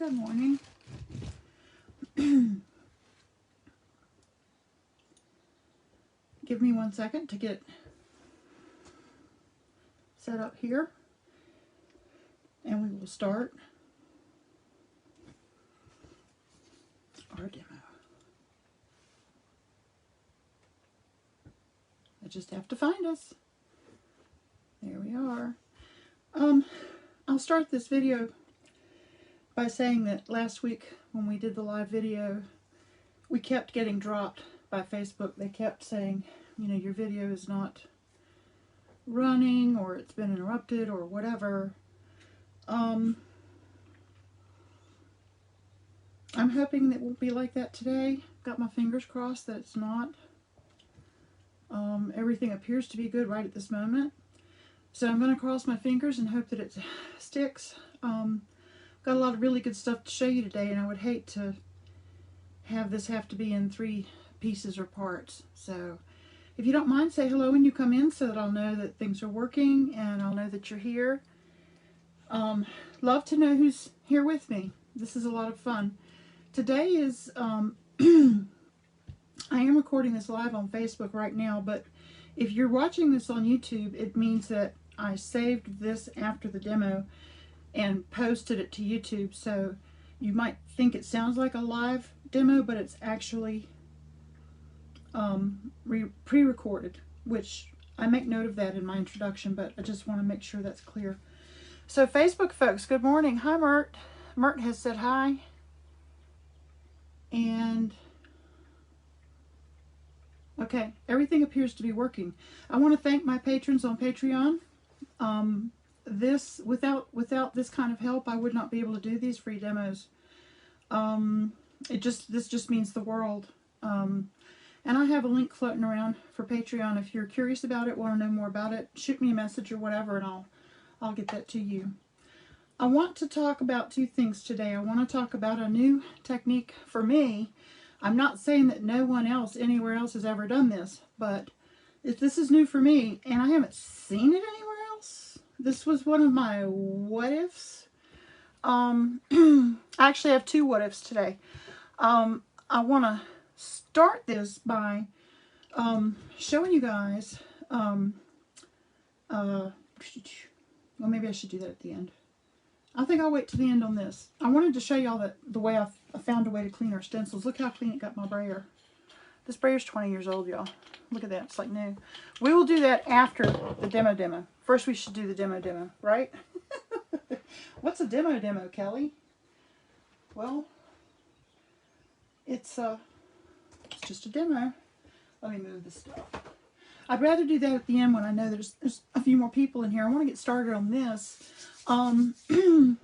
Good morning. Give me 1 second to get set up here, and we will start our demo. I just have to find us. There we are. I'll start this video by saying that last week when we did the live video, we kept getting dropped by Facebook. They kept saying, you know, your video is not running, or it's been interrupted, or whatever. I'm hoping that it won't be like that today. Got my fingers crossed that it's not. Everything appears to be good right at this moment. So I'm going to cross my fingers and hope that it sticks. Got a lot of really good stuff to show you today, and I would hate to have this have to be in 3 pieces or parts. So if you don't mind, say hello when you come in so that I'll know that things are working and I'll know that you're here. Love to know who's here with me. This is a lot of fun. Today is, I am recording this live on Facebook right now, but if you're watching this on YouTube, it means that I saved this after the demo and posted it to YouTube. So you might think it sounds like a live demo, but it's actually pre-recorded, which I make note of that in my introduction, but I just want to make sure that's clear. So Facebook folks, good morning. Hi, Mert. Mert has said hi. And okay, everything appears to be working. I want to thank my patrons on Patreon. Without this kind of help, I would not be able to do these free demos. This just means the world. And I have a link floating around for Patreon. If you're curious about it, want to know more about it, shoot me a message or whatever, and I'll get that to you. I want to talk about 2 things today. I want to talk about a new technique for me. I'm not saying that no one else anywhere else has ever done this, but if this is new for me and I haven't seen it anywhere else, this was one of my what ifs. I actually have 2 what ifs today. I want to start this by showing you guys, well, maybe I should do that at the end. I think I'll wait till the end on this. I wanted to show y'all that the way I found a way to clean our stencils. Look how clean it got my brayer. This brayer's 20 years old, y'all. Look at that, it's like new. We will do that after the demo. First we should do the demo, right? What's a demo, Kelly? Well, it's just a demo. Let me move this stuff. I'd rather do that at the end when I know there's a few more people in here. I want to get started on this. You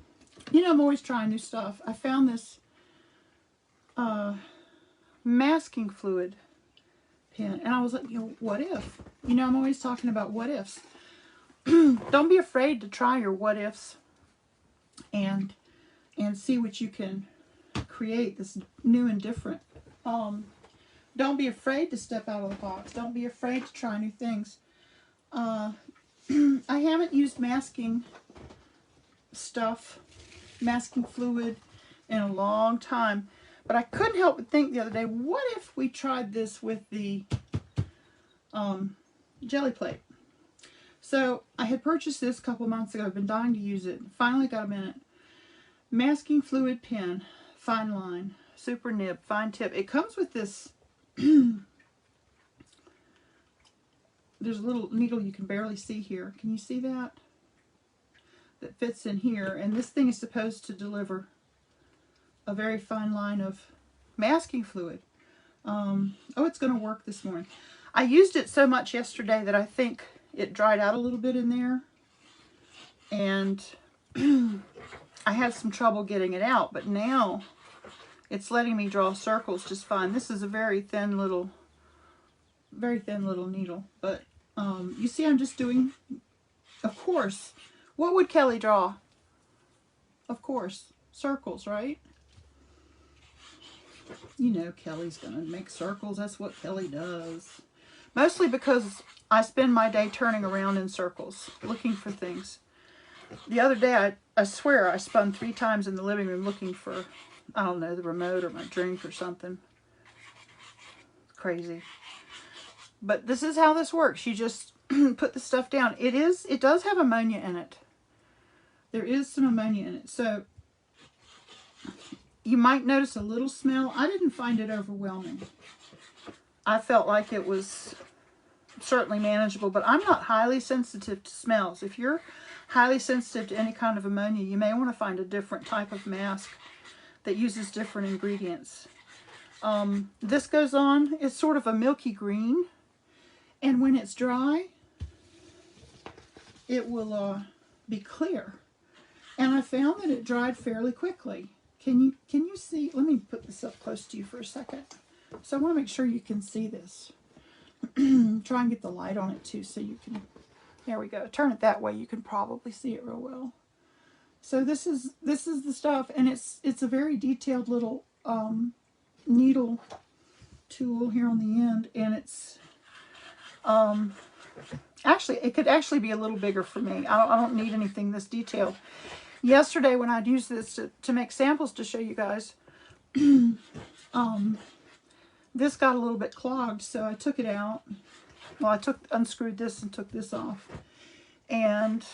know, I'm always trying new stuff. I found this masking fluid pen, and I was like, you know, what if? You know, I'm always talking about what ifs. Don't be afraid to try your what ifs and see what you can create this new and different. Don't be afraid to step out of the box. Don't be afraid to try new things. I haven't used masking fluid in a long time, but I couldn't help but think the other day, what if we tried this with the Gelli Plate? So I had purchased this a couple months ago. I've been dying to use it. Finally got a minute. Masking fluid pen, fine line, super nib, fine tip. It comes with this there's a little needle you can barely see here. Can you see that? That fits in here, and this thing is supposed to deliver a very fine line of masking fluid. Oh, it's going to work this morning. I used it so much yesterday that I think it dried out a little bit in there, and I had some trouble getting it out, but now it's letting me draw circles just fine. This is a very thin little needle, but you see, I'm just doing, of course, what would Kelly draw? Of course, circles, right? You know Kelly's gonna make circles. That's what Kelly does. Mostly because I spend my day turning around in circles, looking for things. The other day, I swear I spun 3 times in the living room looking for, I don't know, the remote or my drink or something. Crazy. But this is how this works. You just put the stuff down. It does have ammonia in it. There is some ammonia in it. So you might notice a little smell. I didn't find it overwhelming. I felt like it was certainly manageable, but I'm not highly sensitive to smells. If you're highly sensitive to any kind of ammonia, you may want to find a different type of mask that uses different ingredients. This goes on, it's sort of a milky green, and when it's dry, it will be clear. And I found that it dried fairly quickly. Can you see? Let me put this up close to you for a second. So I want to make sure you can see this. Try and get the light on it too, so you can. There we go. Turn it that way. You can probably see it real well. So this is the stuff, and it's a very detailed little needle tool here on the end, and it's actually it could actually be a little bigger for me. I don't need anything this detailed. Yesterday when I'd used this to make samples to show you guys, this got a little bit clogged, so I took it out. Well, I unscrewed this and took this off. And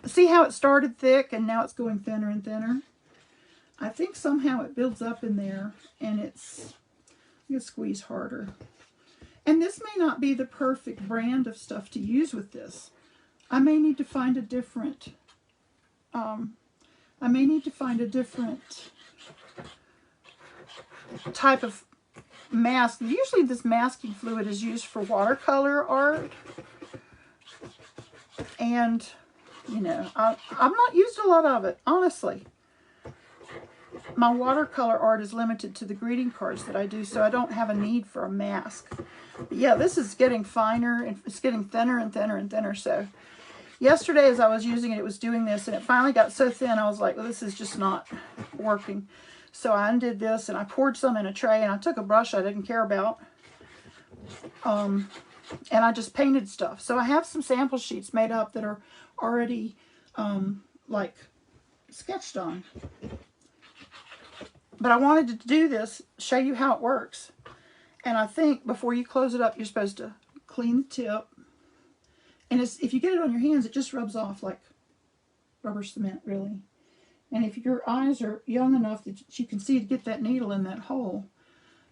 see how it started thick and now it's going thinner and thinner? I think somehow it builds up in there, and you squeeze harder. And this may not be the perfect brand of stuff to use with this. I may need to find a different type of mask. Usually this masking fluid is used for watercolor art. And, you know, I've not used a lot of it, honestly. My watercolor art is limited to the greeting cards that I do, so I don't have a need for a mask. But yeah, this is getting finer, and it's getting thinner and thinner and thinner. So yesterday as I was using it, it was doing this, and it finally got so thin, I was like, well, this is just not working. So I undid this, and I poured some in a tray, and I took a brush I didn't care about, and I just painted stuff. So I have some sample sheets made up that are already, like, sketched on. But I wanted to do this, show you how it works. And I think before you close it up, you're supposed to clean the tip. And if you get it on your hands, it just rubs off like rubber cement, really. And if your eyes are young enough that you can see to get that needle in that hole,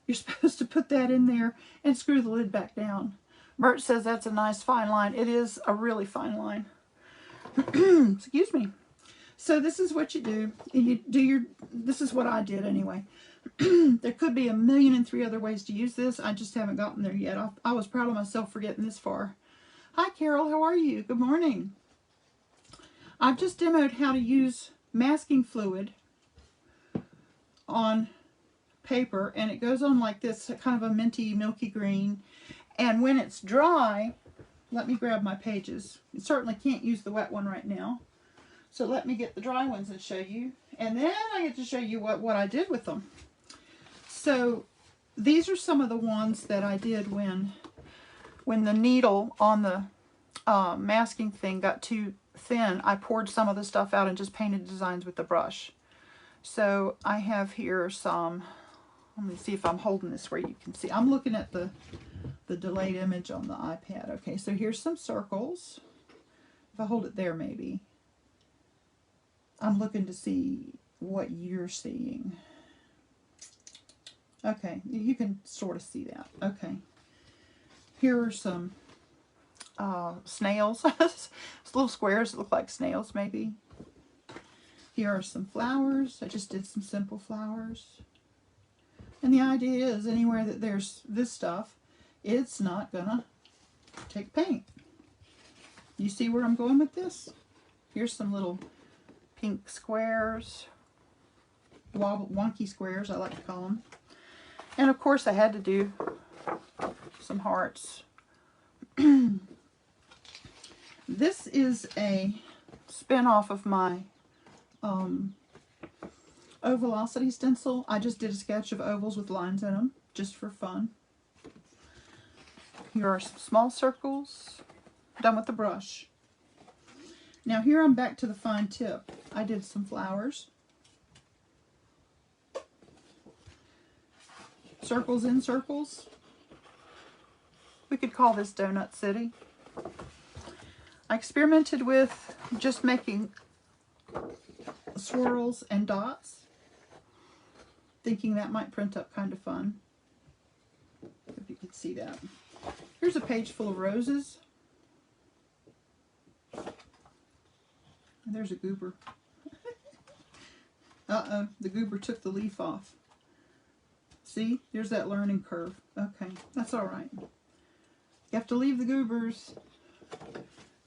you're supposed to put that in there and screw the lid back down. Bert says that's a nice fine line. It is a really fine line. Excuse me. So this is what you do. This is what I did anyway. There could be 1,000,003 other ways to use this. I just haven't gotten there yet. I was proud of myself for getting this far. Hi Carol, how are you? Good morning. I've just demoed how to use masking fluid on paper, and it goes on like this, kind of a minty, milky green. And when it's dry, let me grab my pages. You certainly can't use the wet one right now. So let me get the dry ones and show you. And then I get to show you what I did with them. So these are some of the ones that I did when the needle on the masking thing got too thin. I poured some of the stuff out and just painted designs with the brush. So I have here some, let me see if I'm holding this where you can see. I'm looking at the delayed image on the iPad. Okay, so here's some circles. If I hold it there, maybe. I'm looking to see what you're seeing. Okay, you can sort of see that. Okay. Here are some snails. Little squares that look like snails, maybe. Here are some flowers. I just did some simple flowers. And the idea is anywhere that there's this stuff, it's not gonna take paint. You see where I'm going with this? Here's some little pink squares, wonky squares, I like to call them. And of course I had to do some hearts. This is a spin-off of my Ovalosity stencil. I just did a sketch of ovals with lines in them, just for fun. Here are some small circles, done with the brush. Now here I'm back to the fine tip. I did some flowers. Circles in circles. We could call this Donut City. I experimented with just making swirls and dots, thinking that might print up kind of fun. If you could see that. Here's a page full of roses. And there's a goober. Uh-oh, the goober took the leaf off. See, there's that learning curve. Okay, that's all right. You have to leave the goobers.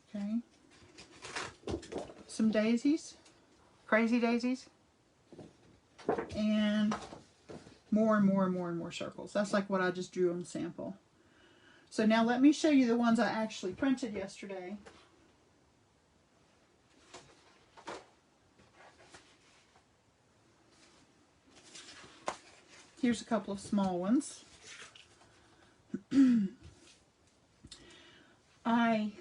Okay. Some daisies. Crazy daisies. And more and more and more and more circles. That's like what I just drew on the sample. So now let me show you the ones I actually printed yesterday. Here's a couple of small ones. I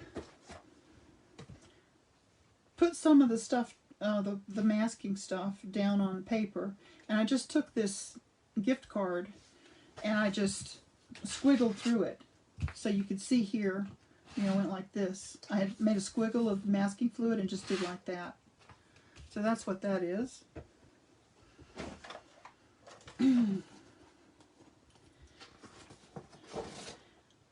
put some of the stuff, the masking stuff, down on paper, and I just took this gift card and I just squiggled through it. So you could see here, you know, went like this. I had made a squiggle of masking fluid and just did like that. So that's what that is.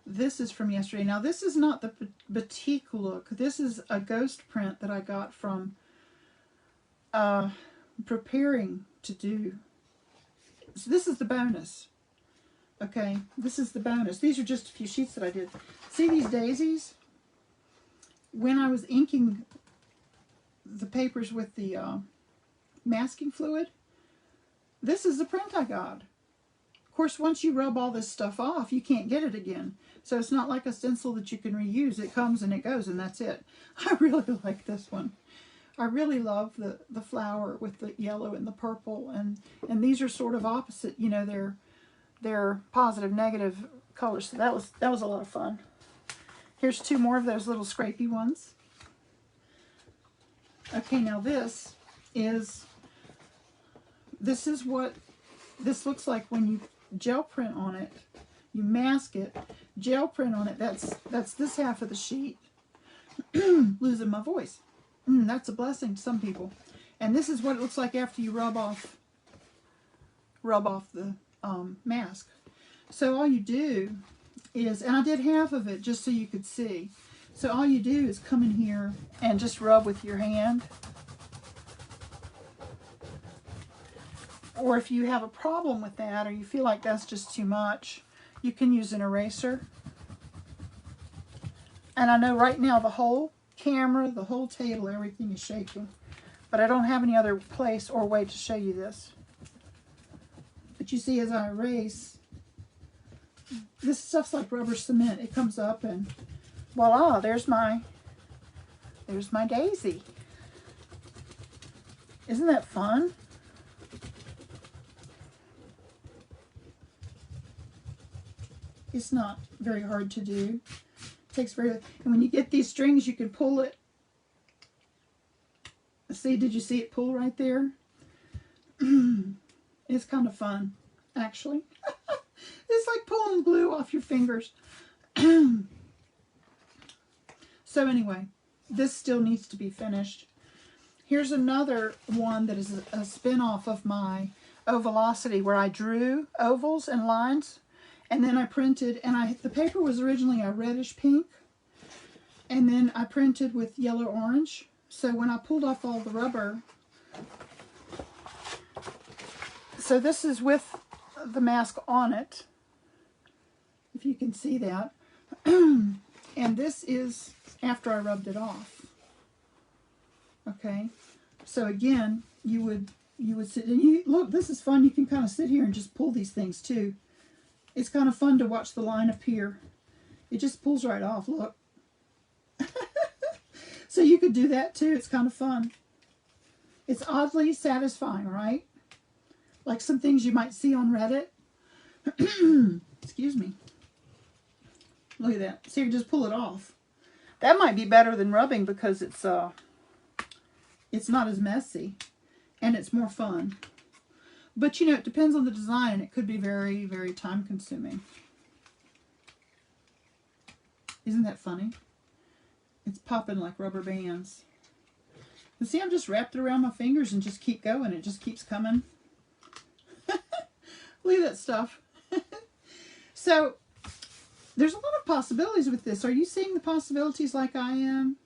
This is from yesterday. Now this is not the batik look. This is a ghost print that I got from preparing to do. So this is the bonus. Okay, this is the bonus. These are just a few sheets that I did. See these daisies? When I was inking the papers with the masking fluid, this is the print I got. Of course, once you rub all this stuff off, you can't get it again. So it's not like a stencil that you can reuse. It comes and it goes, and that's it. I really like this one. I really love the flower with the yellow and the purple, and these are sort of opposite. You know, they're positive, negative colors. So that was a lot of fun. Here's two more of those little scrapey ones. Okay, now this is what this looks like when you gel print on it. You mask it, gel print on it. That's this half of the sheet. Losing my voice. That's a blessing to some people. And this is what it looks like after you rub off the mask. So all you do is, and I did half of it just so you could see. So all you do is come in here and just rub with your hand. Or if you have a problem with that, or you feel like that's just too much, you can use an eraser. And I know right now the whole camera, the whole table, everything is shaking. But I don't have any other place or way to show you this. But you see, as I erase, this stuff's like rubber cement. It comes up and voila, there's my daisy. Isn't that fun? It's not very hard to do. It takes and when you get these strings, you can pull it. See, did you see it pull right there? It's kind of fun, actually. It's like pulling glue off your fingers. So anyway, this still needs to be finished. Here's another one that is a spin-off of my Ovalosity, where I drew ovals and lines. And then I printed, and the paper was originally a reddish pink, and then I printed with yellow orange. So when I pulled off all the rubber, so this is with the mask on it, if you can see that, and this is after I rubbed it off. Okay, so again, you would sit, and look, this is fun. You can kind of sit here and just pull these things too. It's kind of fun to watch the line appear. It just pulls right off, look. So you could do that too. It's kind of fun. It's oddly satisfying, right? Like some things you might see on Reddit. Excuse me. Look at that. See, you just pull it off. That might be better than rubbing because it's it's not as messy, and it's more fun. But, you know, it depends on the design, and it could be very, very time consuming. Isn't that funny? It's popping like rubber bands. And see, I'm just wrapped it around my fingers and just keep going. It just keeps coming. Look at that stuff. So, there's a lot of possibilities with this. Are you seeing the possibilities like I am?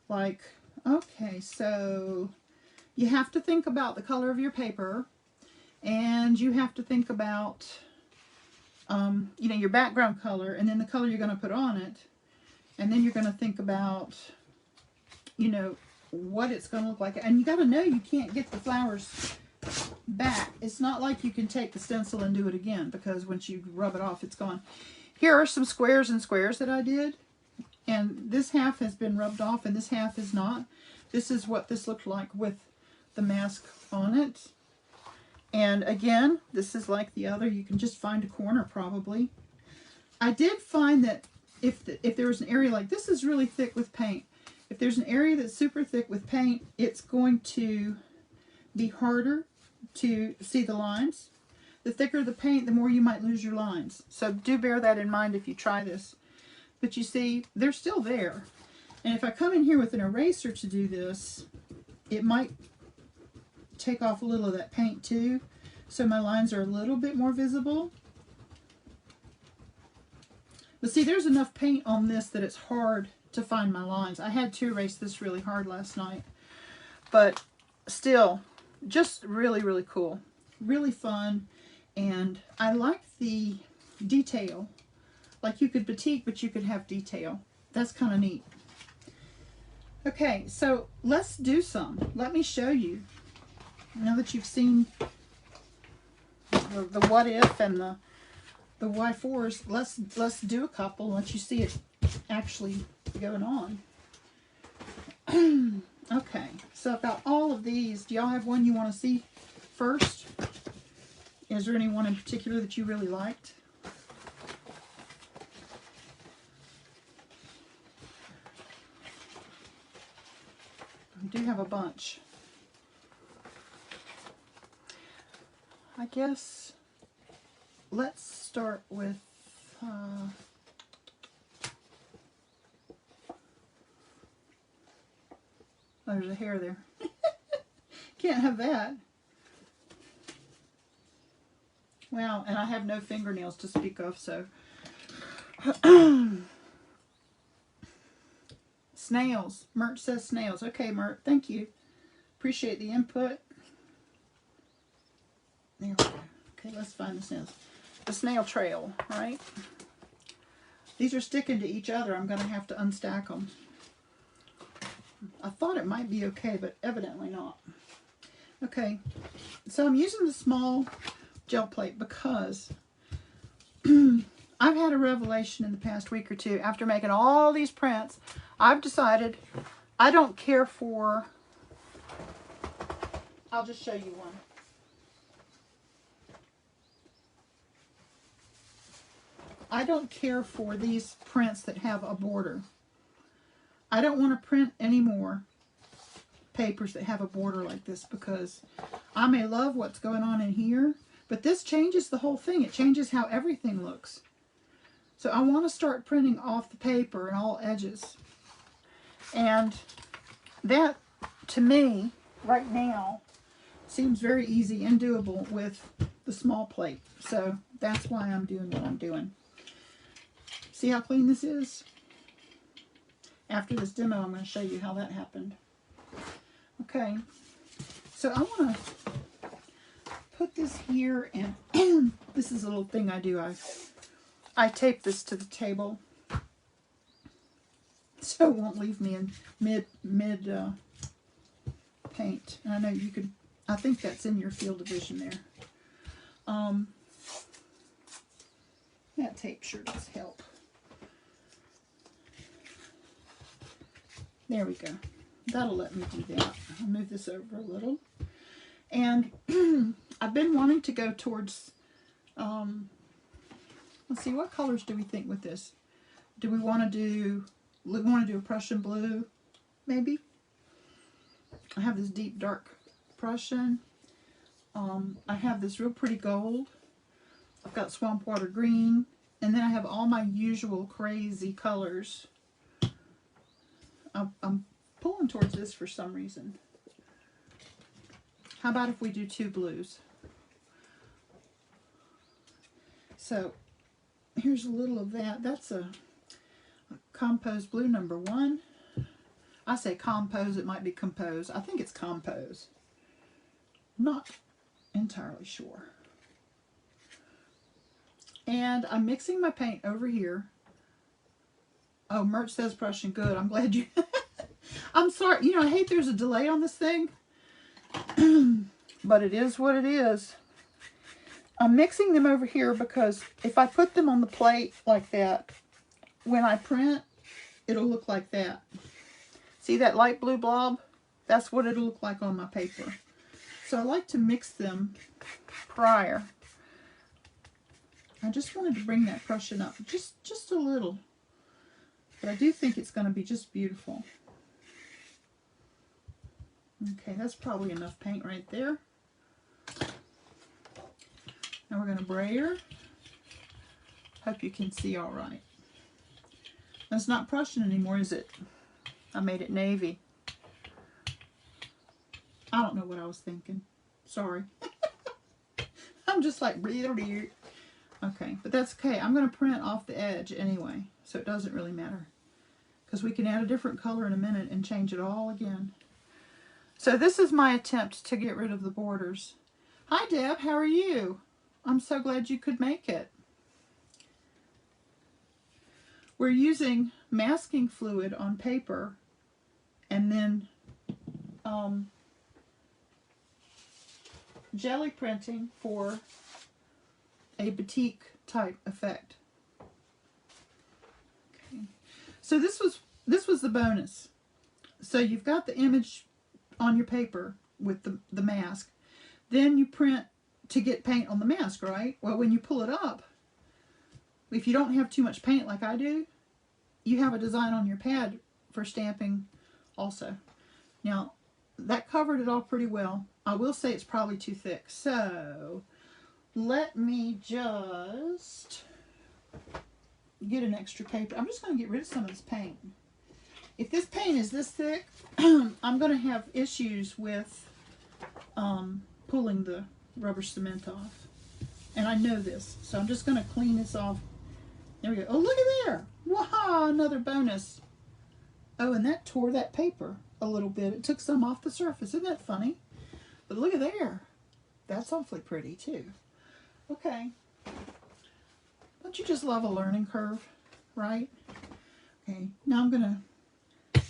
Like, okay, so you have to think about the color of your paper. And you have to think about, you know, your background color. And then the color you're going to put on it. And then you're going to think about, you know, what it's going to look like. And you got to know you can't get the flowers back. It's not like you can take the stencil and do it again, because once you rub it off, it's gone. Here are some squares and squares that I did. And this half has been rubbed off and this half is not. This is what this looked like with the mask on it. And again, this is like the other. You can just find a corner probably. I did find that if there was an area like this is really thick with paint. If there's an area that's super thick with paint, it's going to be harder to see the lines. The thicker the paint, the more you might lose your lines. So do bear that in mind if you try this. But you see, they're still there. And if I come in here with an eraser to do this, it might take off a little of that paint too. So my lines are a little bit more visible. But see, there's enough paint on this that it's hard to find my lines. I had to erase this really hard last night. But still, just really, really cool. Really fun. And I like the detail. Like you could batik, but you could have detail. That's kind of neat. Okay, so let's do some. Let me show you. Now that you've seen the what if and the why fors, let's do a couple and let you see it actually going on. Okay, so I've got all of these. Do y'all have one you want to see first? Is there any one in particular that you really liked? I do have a bunch. I guess let's start with oh, there's a hair there. Can't have that. Wow, and I have no fingernails to speak of, so. Snails. Mert says snails. Okay, Mert, thank you. Appreciate the input. There we go. Okay, let's find the snails. The snail trail, right? These are sticking to each other. I'm going to have to unstack them. I thought it might be okay, but evidently not. Okay, so I'm using the small gel plate because I've had a revelation in the past week or two. After making all these prints, I've decided I don't care for, I'll just show you one. I don't care for these prints that have a border. I don't want to print any more papers that have a border like this because I may love what's going on in here, but this changes the whole thing. It changes how everything looks. So I want to start printing off the paper and all edges. And that, to me, right now, seems very easy and doable with the small plate. So that's why I'm doing what I'm doing. See how clean this is? After this demo, I'm going to show you how that happened. Okay, so I want to put this here, and this is a little thing I do. I tape this to the table so it won't leave me in mid paint. And I know you could, I think that's in your field of vision there. That tape sure does help. There we go. That'll let me do that. I'll move this over a little. And I've been wanting to go towards, let's see, what colors do we think with this? Do we want to do a Prussian blue, maybe? I have this deep dark Prussian. I have this real pretty gold. I've got swamp water green. And then I have all my usual crazy colors. I'm pulling towards this for some reason. How about if we do 2 blues? So here's a little of that. That's a Compose blue number 1. I say compose, it might be compose. I think it's compose. Not entirely sure. And I'm mixing my paint over here. Oh, Mert says Prussian. Good. I'm glad you... I'm sorry. You know, I hate there's a delay on this thing. But it is what it is. I'm mixing them over here because if I put them on the plate like that, when I print, it'll look like that. See that light blue blob? That's what it'll look like on my paper. So I like to mix them prior. I just wanted to bring that Prussian up just a little. But I do think it's going to be just beautiful. Okay, that's probably enough paint right there. Now we're going to brayer. Hope you can see all right. That's not Prussian anymore, is it? I made it navy. I don't know what I was thinking. Sorry. I'm just like, okay, but that's okay. I'm going to print off the edge anyway, so it doesn't really matter. Because we can add a different color in a minute and change it all again. So this is my attempt to get rid of the borders. Hi Deb, how are you? I'm so glad you could make it. We're using masking fluid on paper and then jelly printing for a batik type effect. Okay. So this was the bonus. So you've got the image on your paper with the mask. Then you print to get paint on the mask, right? Well, when you pull it up, if you don't have too much paint like I do, you have a design on your pad for stamping also. Now, that covered it all pretty well. I will say it's probably too thick. So, let me just get an extra paper. I'm just going to get rid of some of this paint. If this paint is this thick, I'm going to have issues with pulling the rubber cement off. And I know this, so I'm just going to clean this off. There we go. Oh, look at there. Wow, another bonus. Oh, and that tore that paper a little bit. It took some off the surface. Isn't that funny? But look at there. That's awfully pretty, too. Okay. Don't you just love a learning curve, right? Okay, now I'm going to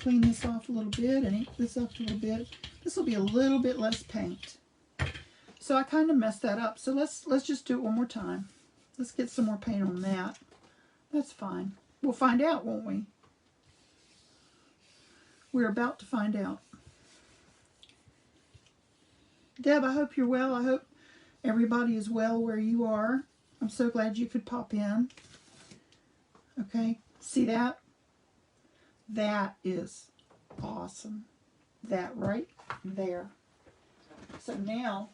clean this off a little bit and ink this up a little bit. This will be a little bit less paint. So I kind of messed that up. So let's just do it one more time. Let's get some more paint on that. That's fine. We'll find out, won't we? We're about to find out. Deb, I hope you're well. I hope everybody is well where you are. I'm so glad you could pop in. Okay, see that? That is awesome. That right there. So now,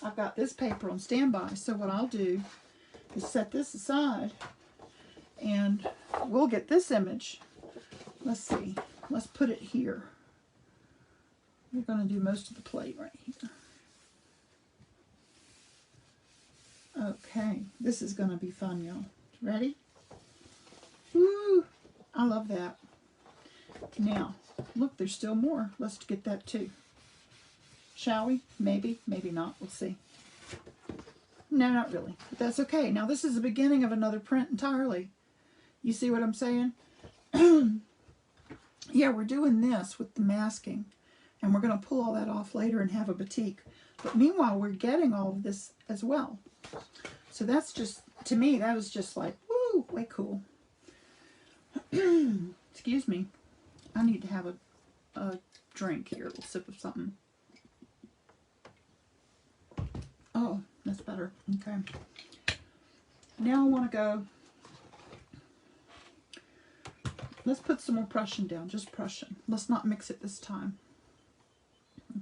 I've got this paper on standby, so what I'll do is set this aside and we'll get this image. Let's see, let's put it here. We're going to do most of the plate right here. Okay, this is going to be fun, y'all. Ready? Woo! I love that. Now, look, there's still more. Let's get that too. Shall we? Maybe, maybe not. We'll see. No, not really. But that's okay. Now, this is the beginning of another print entirely. You see what I'm saying? Yeah, we're doing this with the masking. And we're going to pull all that off later and have a batik. But meanwhile, we're getting all of this as well. So that's just, to me, that was just like, woo, way cool. Excuse me. I need to have a drink here, a little sip of something. Oh, that's better. Okay. Now I want to go Let's put some more Prussian down, just Prussian. Let's not mix it this time.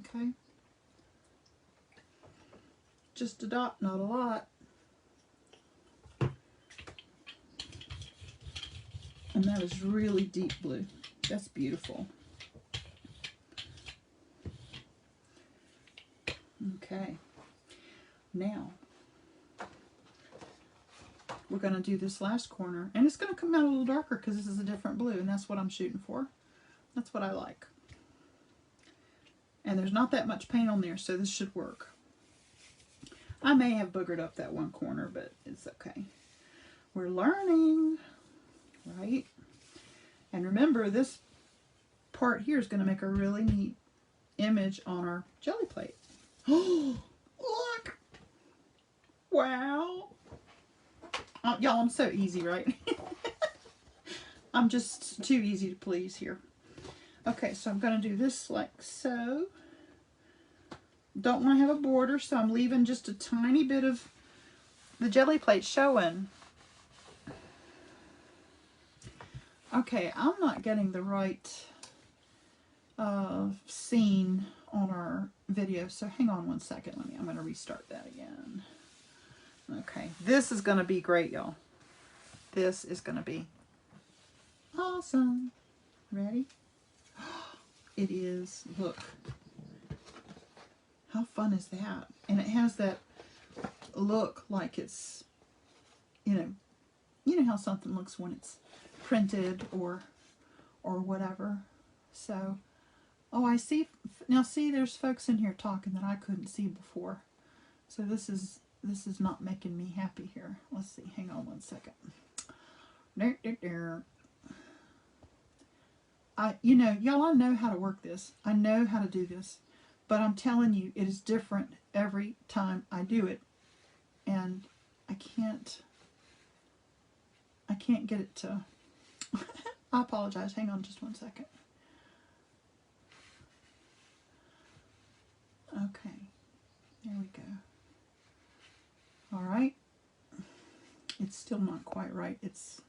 Okay. Just a dot, not a lot. And that is really deep blue. That's beautiful. Okay. Now, we're going to do this last corner. And it's going to come out a little darker because this is a different blue. And that's what I'm shooting for. That's what I like. And there's not that much paint on there, so this should work. I may have boogered up that one corner, but it's okay. We're learning, right? And remember, this part here is going to make a really neat image on our jelly plate. Oh, look! Wow! Y'all, I'm so easy, right? I'm just too easy to please here. Okay, so I'm going to do this like so. Don't want to have a border, so I'm leaving just a tiny bit of the jelly plate showing. Okay, I'm not getting the right scene on our video, so hang on one second. I'm going to restart that again. Okay, this is going to be great, y'all. This is going to be awesome. Ready? It is. Look. How fun is that? And it has that look like it's, you know how something looks when it's printed or whatever. So, oh, I see. Now see, there's folks in here talking that I couldn't see before. So this is not making me happy here. Let's see. Hang on one second. Y'all, I know how to work this. I know how to do this. But I'm telling you, it is different every time I do it. And I can't get it to... I apologize. Hang on just one second. Okay. There we go. All right. It's still not quite right. It's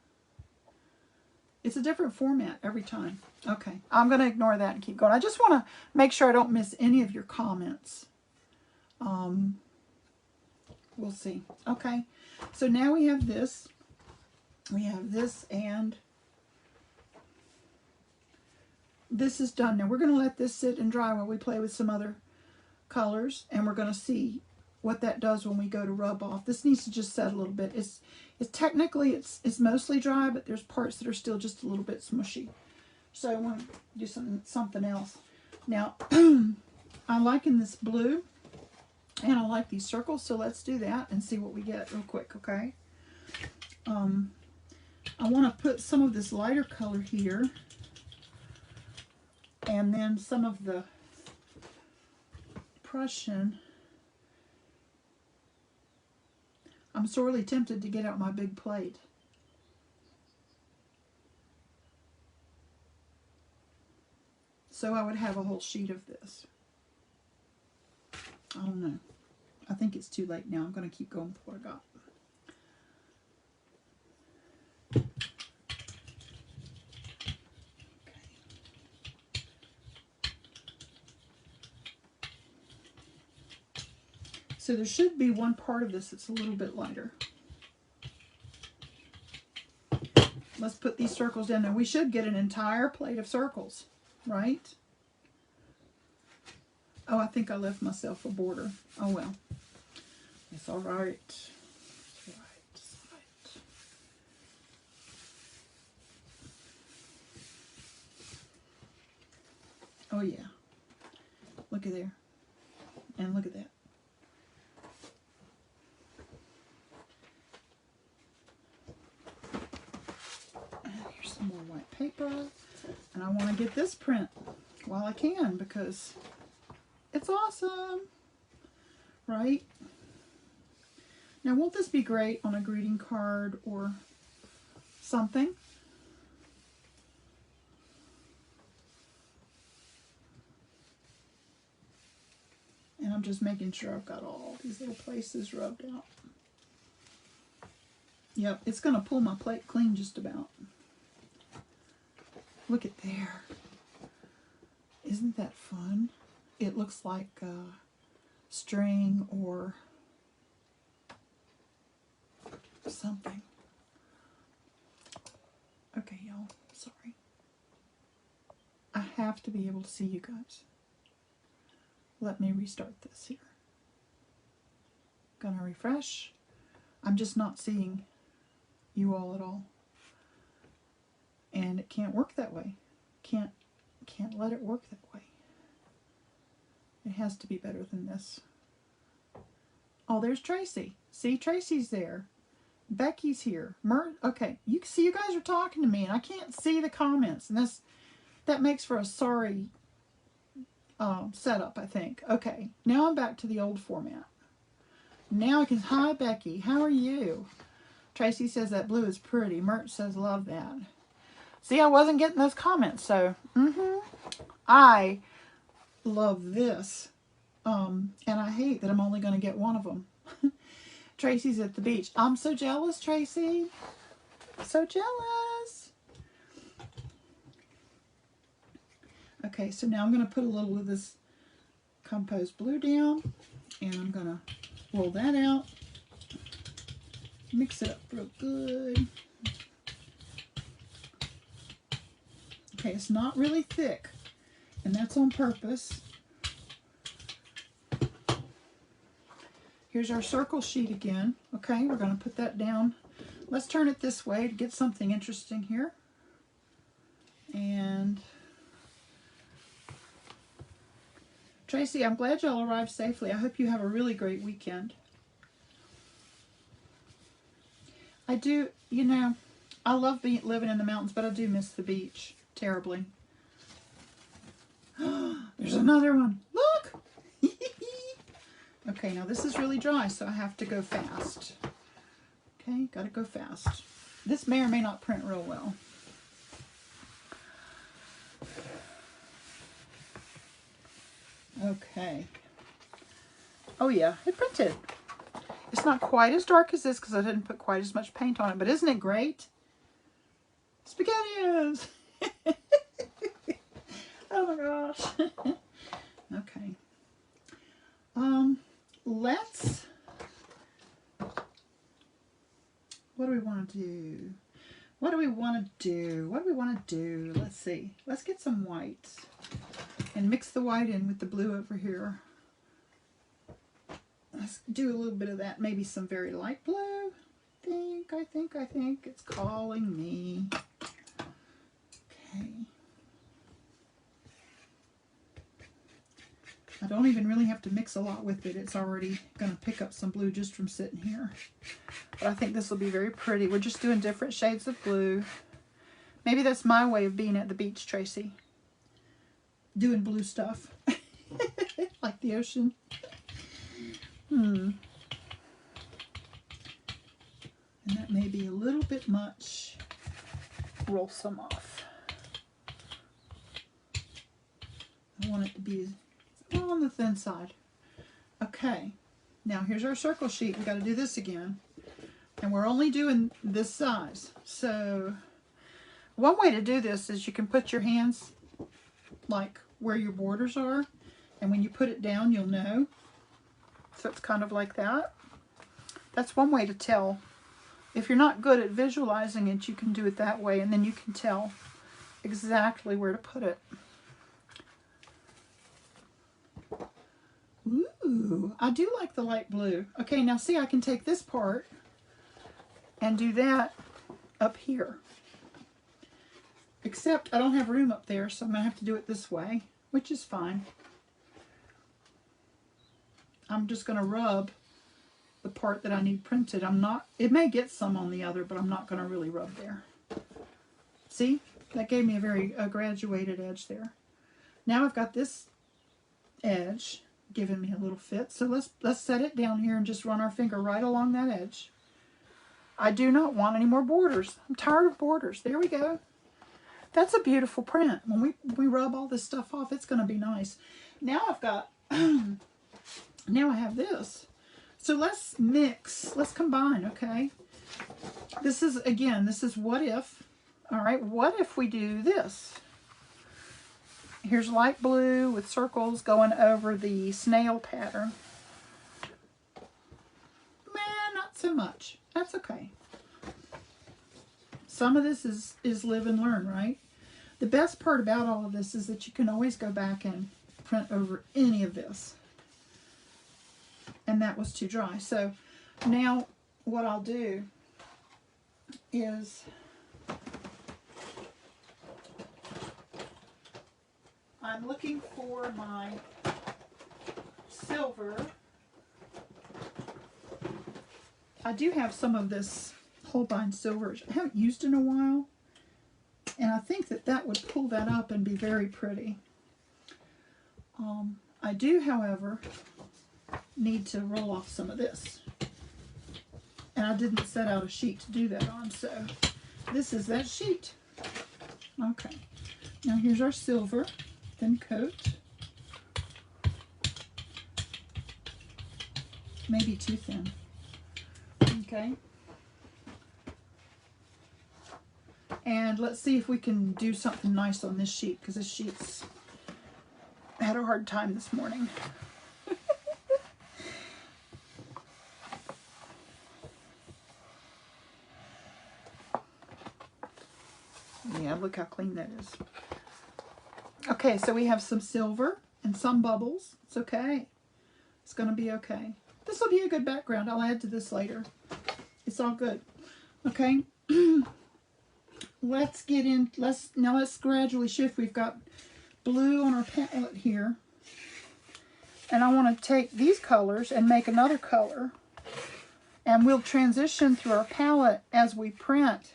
a different format every time. Okay, I'm going to ignore that and keep going. I just want to make sure I don't miss any of your comments. We'll see. Okay, so now we have this. We have this, and this is done. Now we're going to let this sit and dry while we play with some other colors, and we're going to see what that does when we go to rub off. This needs to just set a little bit. It's technically it's mostly dry, but there's parts that are still just a little bit smushy. So I want to do something else. Now I'm liking this blue, and I like these circles. So let's do that and see what we get real quick. Okay. I want to put some of this lighter color here, and then some of the Prussian. I'm sorely tempted to get out my big plate. So I would have a whole sheet of this. I don't know. I think it's too late now. I'm going to keep going with what I got. So there should be one part of this that's a little bit lighter. Let's put these circles down there. We should get an entire plate of circles, right? Oh, I think I left myself a border. Oh, well. It's all right. It's all right. It's all right. Oh, yeah. Look at there. And look at that. Some more white paper, and I want to get this print while I can because it's awesome, right? Now, won't this be great on a greeting card or something? And I'm just making sure I've got all these little places rubbed out. Yep, it's going to pull my plate clean just about. Look at there. Isn't that fun? It looks like string or something. Okay, y'all. Sorry. I have to be able to see you guys. Let me restart this here. Gonna refresh. I'm just not seeing you all at all. And it can't work that way. Can't let it work that way. It has to be better than this. Oh, there's Tracy. See, Tracy's there. Becky's here. Okay, you see, you guys are talking to me, and I can't see the comments, and that makes for a sorry setup, I think. Okay, now I'm back to the old format. Now I can. Hi, Becky. How are you? Tracy says that blue is pretty. Mert says love that. See, I wasn't getting those comments, so I love this, and I hate that I'm only going to get one of them. Tracy's at the beach. I'm so jealous, Tracy. So jealous. Okay, so now I'm going to put a little of this composed blue down, and I'm going to roll that out. Mix it up real good. Okay, it's not really thick, and that's on purpose. Here's our circle sheet again. Okay, we're going to put that down. Let's turn it this way to get something interesting here. And Tracy, I'm glad y'all arrived safely. I hope you have a really great weekend. I do, you know, I love living in the mountains, but I do miss the beach terribly. There's another one. Look! Okay, now this is really dry, so I have to go fast. Okay, gotta go fast. This may or may not print real well. Okay. Oh yeah, it printed. It's not quite as dark as this because I didn't put quite as much paint on it, but isn't it great? SpaghettiOs! Oh my gosh. Okay. Let's, what do we want to do? What do we want to do? What do we want to do? Let's see. Let's get some white and mix the white in with the blue over here. Let's do a little bit of that. Maybe some very light blue. I think it's calling me. Okay. I don't even really have to mix a lot with it. It's already going to pick up some blue just from sitting here. But I think this will be very pretty. We're just doing different shades of blue. Maybe that's my way of being at the beach, Tracy. Doing blue stuff. Like the ocean. And that may be a little bit much. Roll some off. I want it to be on the thin side. Okay, now here's our circle sheet. We got to do this again, and we're only doing this size. So one way to do this is you can put your hands like where your borders are, and when you put it down you'll know. So it's kind of like that. That's one way to tell. If you're not good at visualizing it, you can do it that way, and then you can tell exactly where to put it. Ooh, I do like the light blue. Okay, now see, I can take this part and do that up here. Except I don't have room up there, so I'm going to have to do it this way, which is fine. I'm just going to rub the part that I need printed. It may get some on the other, but I'm not going to really rub there. See? That gave me a very graduated edge there. Now I've got this edge giving me a little fit. So let's set it down here and just run our finger right along that edge. I do not want any more borders. I'm tired of borders. There we go. That's a beautiful print. When we rub all this stuff off, it's going to be nice. Now I've got, now I have this. So let's mix, let's combine, okay? This is, again, this is what if. All right, what if we do this? Here's light blue with circles going over the snail pattern. Man, not so much. That's okay. Some of this is live and learn, right? The best part about all of this is that you can always go back and print over any of this. And that was too dry. So now what I'll do is I'm looking for my silver. I do have some of this Holbein silver I haven't used in a while, and I think that that would pull that up and be very pretty. I do, however, need to roll off some of this, and I didn't set out a sheet to do that on, so this is that sheet. Okay, now here's our silver, thin coat. Maybe too thin. Okay. And let's see if we can do something nice on this sheet, because this sheet's had a hard time this morning. Yeah, look how clean that is. Okay, so we have some silver and some bubbles. It's okay. It's going to be okay. This will be a good background. I'll add to this later. It's all good. Okay. Let's get in. Let's gradually shift. We've got blue on our palette here. And I want to take these colors and make another color. And we'll transition through our palette as we print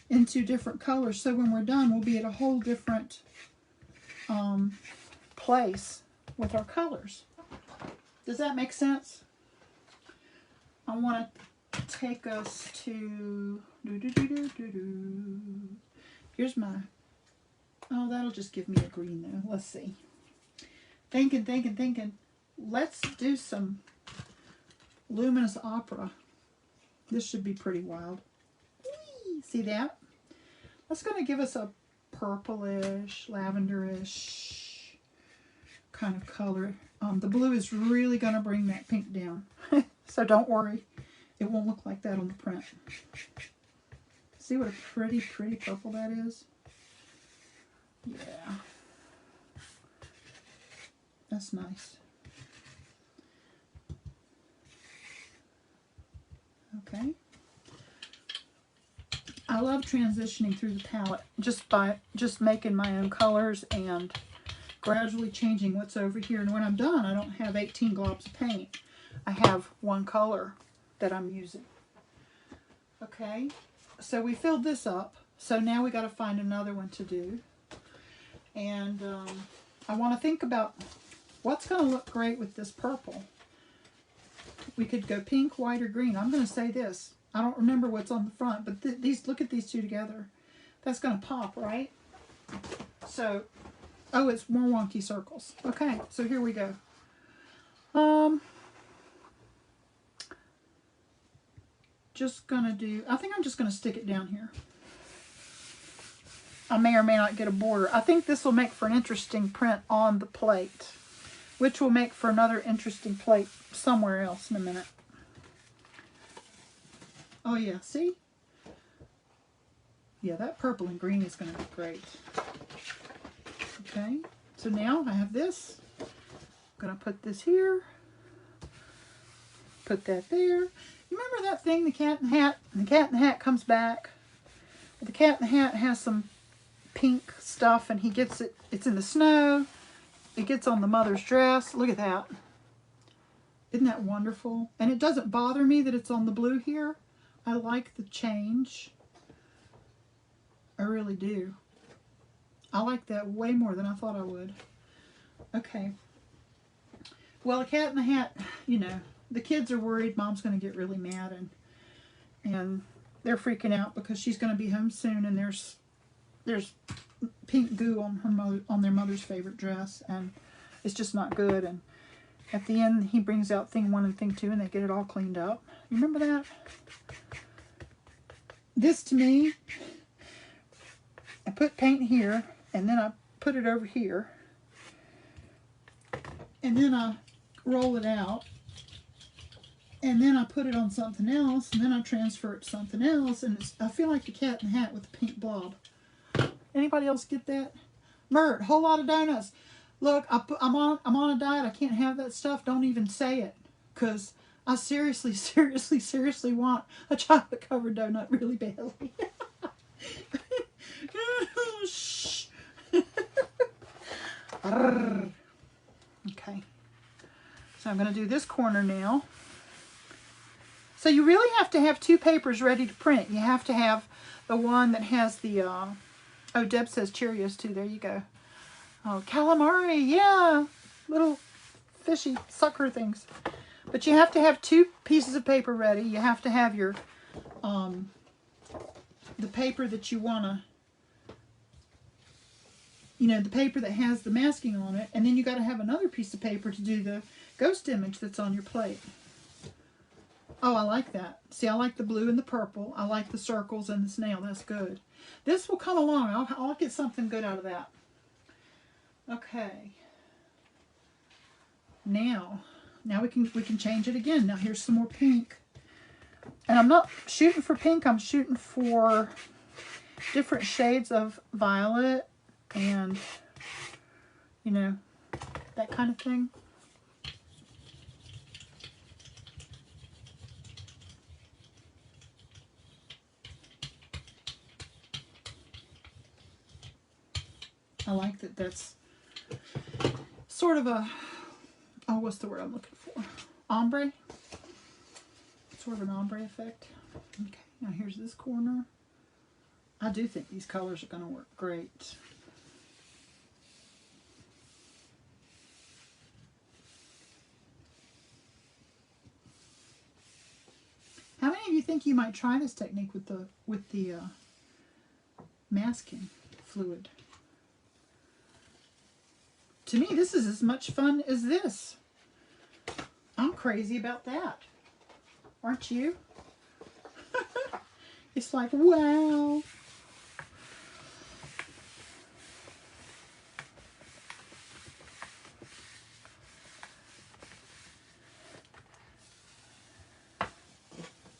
into different colors. So when we're done, we'll be at a whole different place with our colors. Does that make sense? I want to take us to... Here's my... Oh, that'll just give me a green though. Let's see. Thinking. Let's do some luminous opera. This should be pretty wild. Whee! See that? That's going to give us a purplish, lavenderish kind of color. The blue is really going to bring that pink down. So don't worry. It won't look like that on the print. See what a pretty purple that is? Yeah. That's nice. Okay. I love transitioning through the palette just making my own colors and gradually changing what's over here. And when I'm done, I don't have 18 globs of paint. I have one color that I'm using. Okay, so we filled this up. So now we got to find another one to do. And I want to think about what's going to look great with this purple. We could go pink, white, or green. I'm going to say this. I don't remember what's on the front, but these, look at these two together. That's going to pop, right? So, oh, it's more wonky circles. Okay, so here we go. Just going to do, I think I'm just going to stick it down here. I may or may not get a border. I think this will make for an interesting print on the plate, which will make for another interesting plate somewhere else in a minute. Oh yeah, see? Yeah, that purple and green is going to be great. Okay, so now I have this. I'm going to put this here. Put that there. You remember that thing, the cat in the hat? And the cat in the hat comes back. The cat in the hat has some pink stuff and he gets it. It's in the snow. It gets on the mother's dress. Look at that. Isn't that wonderful? And it doesn't bother me that it's on the blue here. I like the change. I really do. I like that way more than I thought I would. Okay. Well, a cat in the hat, you know, the kids are worried Mom's going to get really mad and they're freaking out because she's going to be home soon and there's pink goo on their mother's favorite dress and it's just not good. And at the end, he brings out thing 1 and thing 2 and they get it all cleaned up. You remember that? This, to me, I put paint here, and then I put it over here, and then I roll it out, and then I put it on something else, and then I transfer it to something else, and I feel like the cat in the hat with the pink blob. Anybody else get that? Mert, whole lot of donuts. Look, I'm on a diet. I can't have that stuff. Don't even say it, because I seriously want a chocolate covered donut really badly. Shh. Okay. So I'm going to do this corner now. So you really have to have two papers ready to print. You have to have the one that has the, oh, Deb says Cheerios too. There you go. Oh, calamari, yeah. Little fishy sucker things. But you have to have two pieces of paper ready. You have to have your, the paper that you want to, you know, the paper that has the masking on it. And then you got to have another piece of paper to do the ghost image that's on your plate. Oh, I like that. See, I like the blue and the purple. I like the circles and the snail. That's good. This will come along. I'll get something good out of that. Okay. Now we can change it again. Now here's some more pink. And I'm not shooting for pink. I'm shooting for different shades of violet and, you know, that kind of thing. I like that that's sort of a, oh, what's the word I'm looking for? Ombre? Sort of an ombre effect. Okay, now here's this corner. I do think these colors are going to work great. How many of you think you might try this technique with the masking fluid? To me, this is as much fun as this. I'm crazy about that. Aren't you? It's like, wow.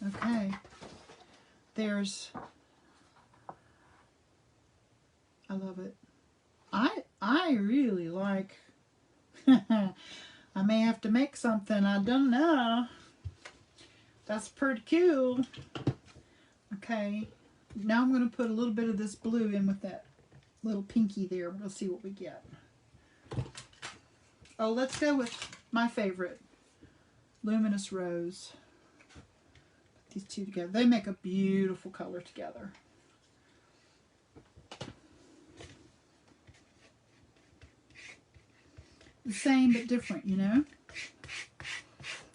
Okay. There's, I love it. I really like, I may have to make something, I don't know. That's pretty cool. Okay, now I'm going to put a little bit of this blue in with that little pinky there. We'll see what we get. Oh, let's go with my favorite, Luminous Rose. Put these two together. They make a beautiful color together. The same but different, you know?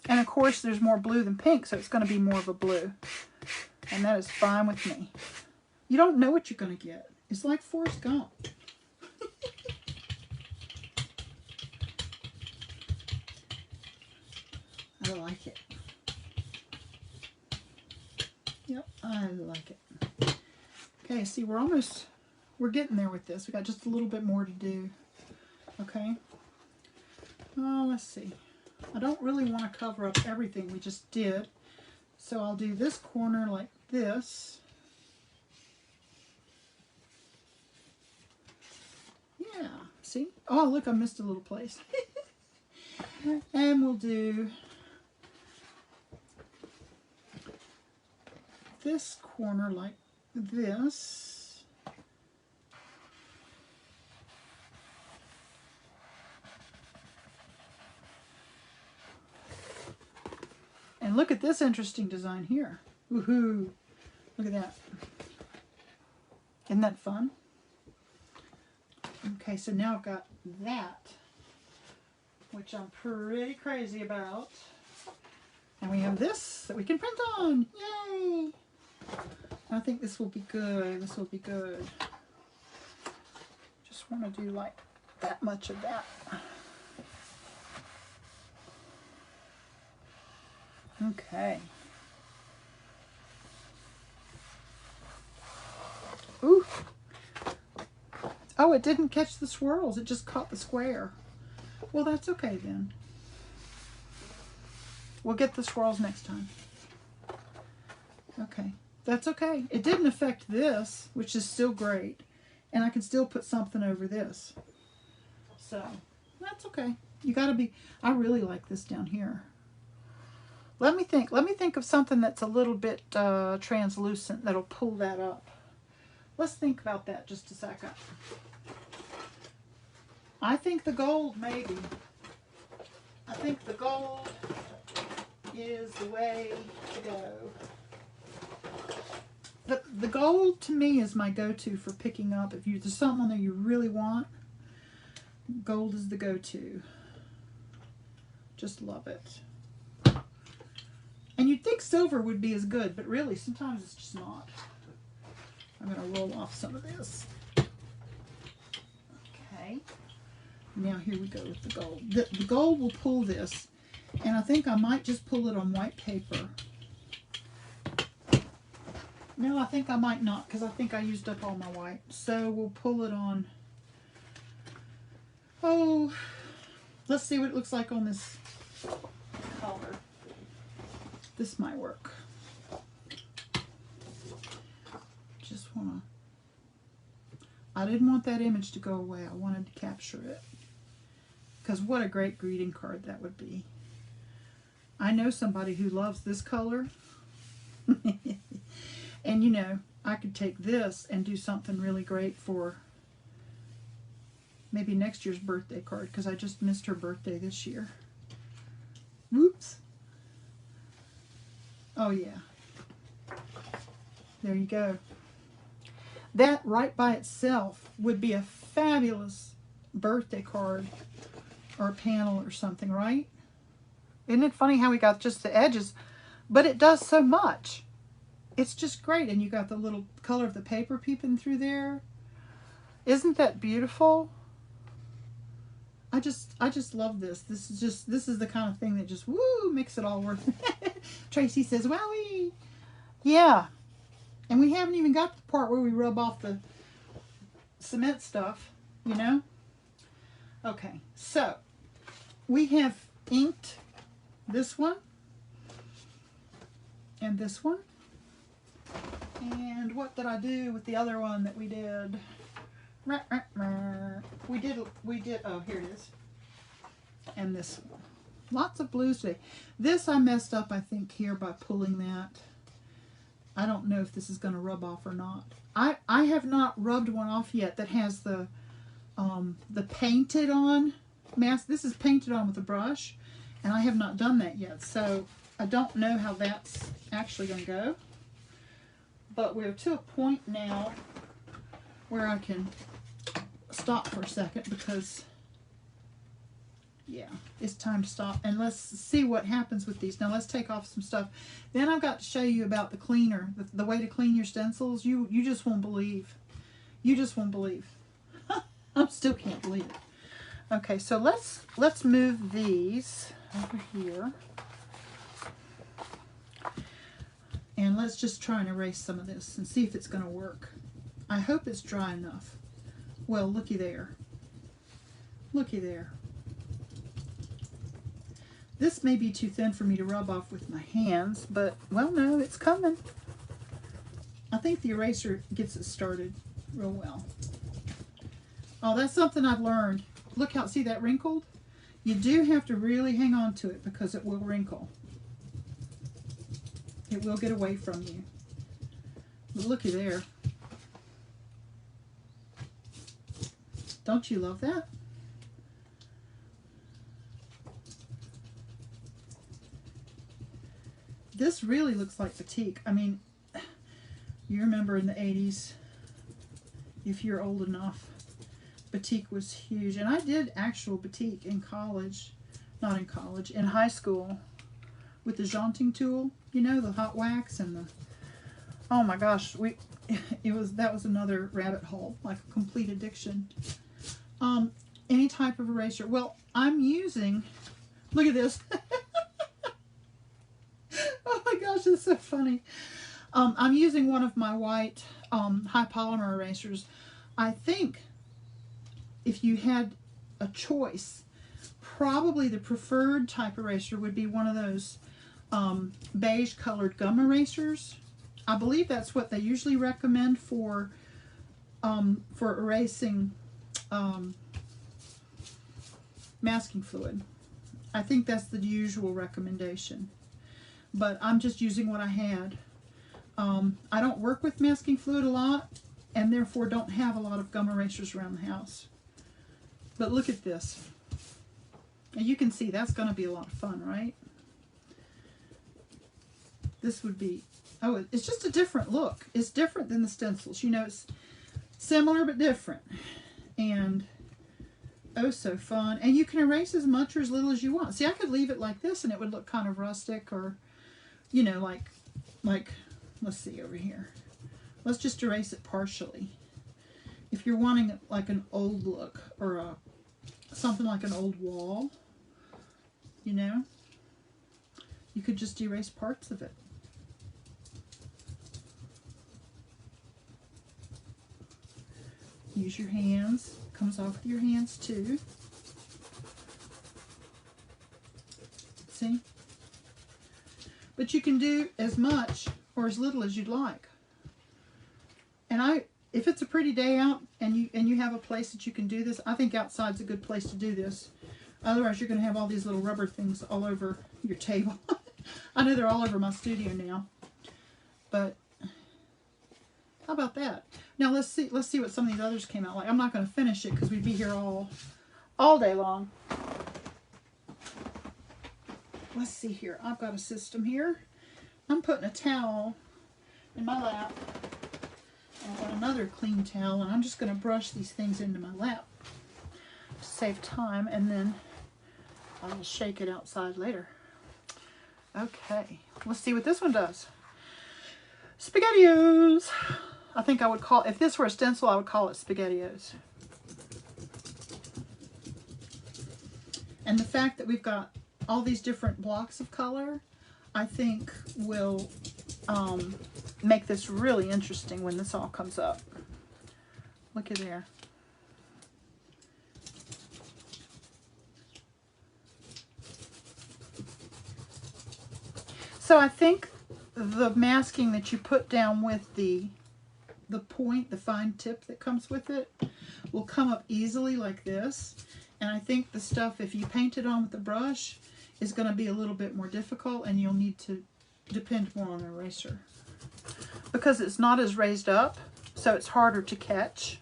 And of course there's more blue than pink, so it's going to be more of a blue. And that is fine with me. You don't know what you're going to get. It's like Forrest Gump. I like it. Yep, I like it. Okay, see, we're getting there with this. We got just a little bit more to do. Okay. Oh, let's see. I don't really want to cover up everything we just did. So I'll do this corner like this. Yeah, see? Oh, look, I missed a little place. And we'll do this corner like this. And look at this interesting design here. Woohoo! Look at that. Isn't that fun? Okay, so now I've got that, which I'm pretty crazy about. And we have this that we can print on. Yay! I think this will be good. This will be good. Just want to do like that much of that. Okay. Ooh, Oh, it didn't catch the swirls. It just caught the square. Well, that's okay then. We'll get the swirls next time. Okay, that's okay. It didn't affect this, which is still great. And I can still put something over this. So, that's okay. You gotta be, I really like this down here. Let me think of something that's a little bit translucent that'll pull that up. Let's think about that just a second. I think the gold, maybe. I think the gold is the way to go. The gold to me is my go-to for picking up. If there's something on there you really want, gold is the go-to. Just love it. And you'd think silver would be as good, but really sometimes it's just not. I'm going to roll off some of this. Okay. Now here we go with the gold. The gold will pull this, and I think I might just pull it on white paper. No, I think I might not, because I think I used up all my white. So we'll pull it on, oh, let's see what it looks like on this color. This might work. Just want to, I didn't want that image to go away. I wanted to capture it. Because what a great greeting card that would be. I know somebody who loves this color. And you know, I could take this and do something really great for maybe next year's birthday card, because I just missed her birthday this year. Whoops. Oh yeah. There you go. That right by itself would be a fabulous birthday card or a panel or something, right? Isn't it funny how we got just the edges, but it does so much. It's just great, and you got the little color of the paper peeping through there. Isn't that beautiful? I just love this. This is the kind of thing that just woo makes it all worth it. Tracy says, "Wowie!" Yeah, and we haven't even got to the part where we rub off the cement stuff, you know. Okay, so we have inked this one and this one. And what did I do with the other one that we did? We did, oh, here it is. And this one. Lots of blues today. This I messed up, I think, here by pulling that. I don't know if this is going to rub off or not. I have not rubbed one off yet that has the painted on mask. This is painted on with a brush, and I have not done that yet. So I don't know how that's actually going to go. But we're to a point now where I can stop for a second because, yeah, it's time to stop. And let's see what happens with these. Now let's take off some stuff. Then I've got to show you about the cleaner, the way to clean your stencils. You just won't believe. You just won't believe. I still can't believe it. Okay, so let's move these over here. And let's just try and erase some of this and see if it's going to work. I hope it's dry enough. Well, looky there. Looky there. This may be too thin for me to rub off with my hands, but, well, no, it's coming. I think the eraser gets it started real well. Oh, that's something I've learned. Look how, see that wrinkled? You do have to really hang on to it because it will wrinkle. It will get away from you. But looky there. Don't you love that? This really looks like batik. I mean, you remember in the 80s, if you're old enough, batik was huge. And I did actual batik in college. Not in college, in high school. With the jaunting tool, you know, the hot wax and the, oh my gosh, that was another rabbit hole, like a complete addiction. Any type of eraser. Well, I'm using, look at this. Oh my gosh, it's so funny. I'm using one of my white high polymer erasers. I think if you had a choice, probably the preferred type eraser would be one of those beige colored gum erasers. I believe that's what they usually recommend for erasing masking fluid. I think that's the usual recommendation, but I'm just using what I had. I don't work with masking fluid a lot, and therefore don't have a lot of gum erasers around the house. But look at this. And you can see that's going to be a lot of fun, right? This would be, oh, it's just a different look. It's different than the stencils. You know, it's similar but different. And oh, so fun. And you can erase as much or as little as you want. See, I could leave it like this and it would look kind of rustic, or, you know, like, let's see over here. Let's just erase it partially. If you're wanting like an old look, or something like an old wall, you know, you could just erase parts of it. Use your hands. Comes off with your hands too. See? But you can do as much or as little as you'd like. And if it's a pretty day out and you have a place that you can do this, I think outside's a good place to do this. Otherwise, you're going to have all these little rubber things all over your table. I know they're all over my studio now. But how about that? Now let's see what some of these others came out like. I'm not going to finish it because we'd be here all day long. Let's see here. I've got a system here. I'm putting a towel in my lap. I've got another clean towel, and I'm just going to brush these things into my lap to save time, and then I'll shake it outside later. Okay, let's see what this one does. SpaghettiOs. I think I would call, if this were a stencil, I would call it SpaghettiOs. And the fact that we've got all these different blocks of color, I think will make this really interesting when this all comes up. Look at there. So I think the masking that you put down with the point, the fine tip that comes with it, will come up easily like this. And I think the stuff, if you paint it on with the brush, is going to be a little bit more difficult, and you'll need to depend more on an eraser. Because it's not as raised up, so it's harder to catch.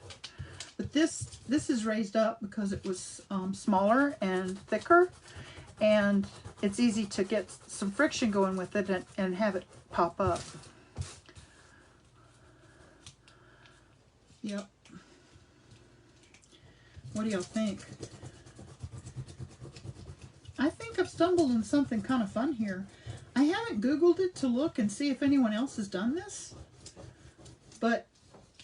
But this is raised up because it was smaller and thicker, and it's easy to get some friction going with it and have it pop up. Yep. What do y'all think? I think I've stumbled on something kind of fun here. I haven't Googled it to look and see if anyone else has done this, but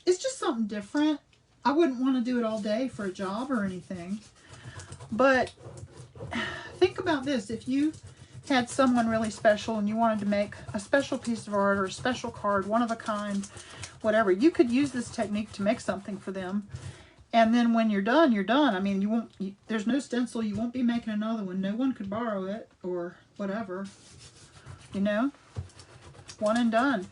it's just something different. I wouldn't want to do it all day for a job or anything, but think about this. If you had someone really special and you wanted to make a special piece of art or a special card, one of a kind, whatever, you could use this technique to make something for them. And then when you're done, you're done. I mean, there's no stencil. You won't be making another one. No one could borrow it or whatever. You know, one and done.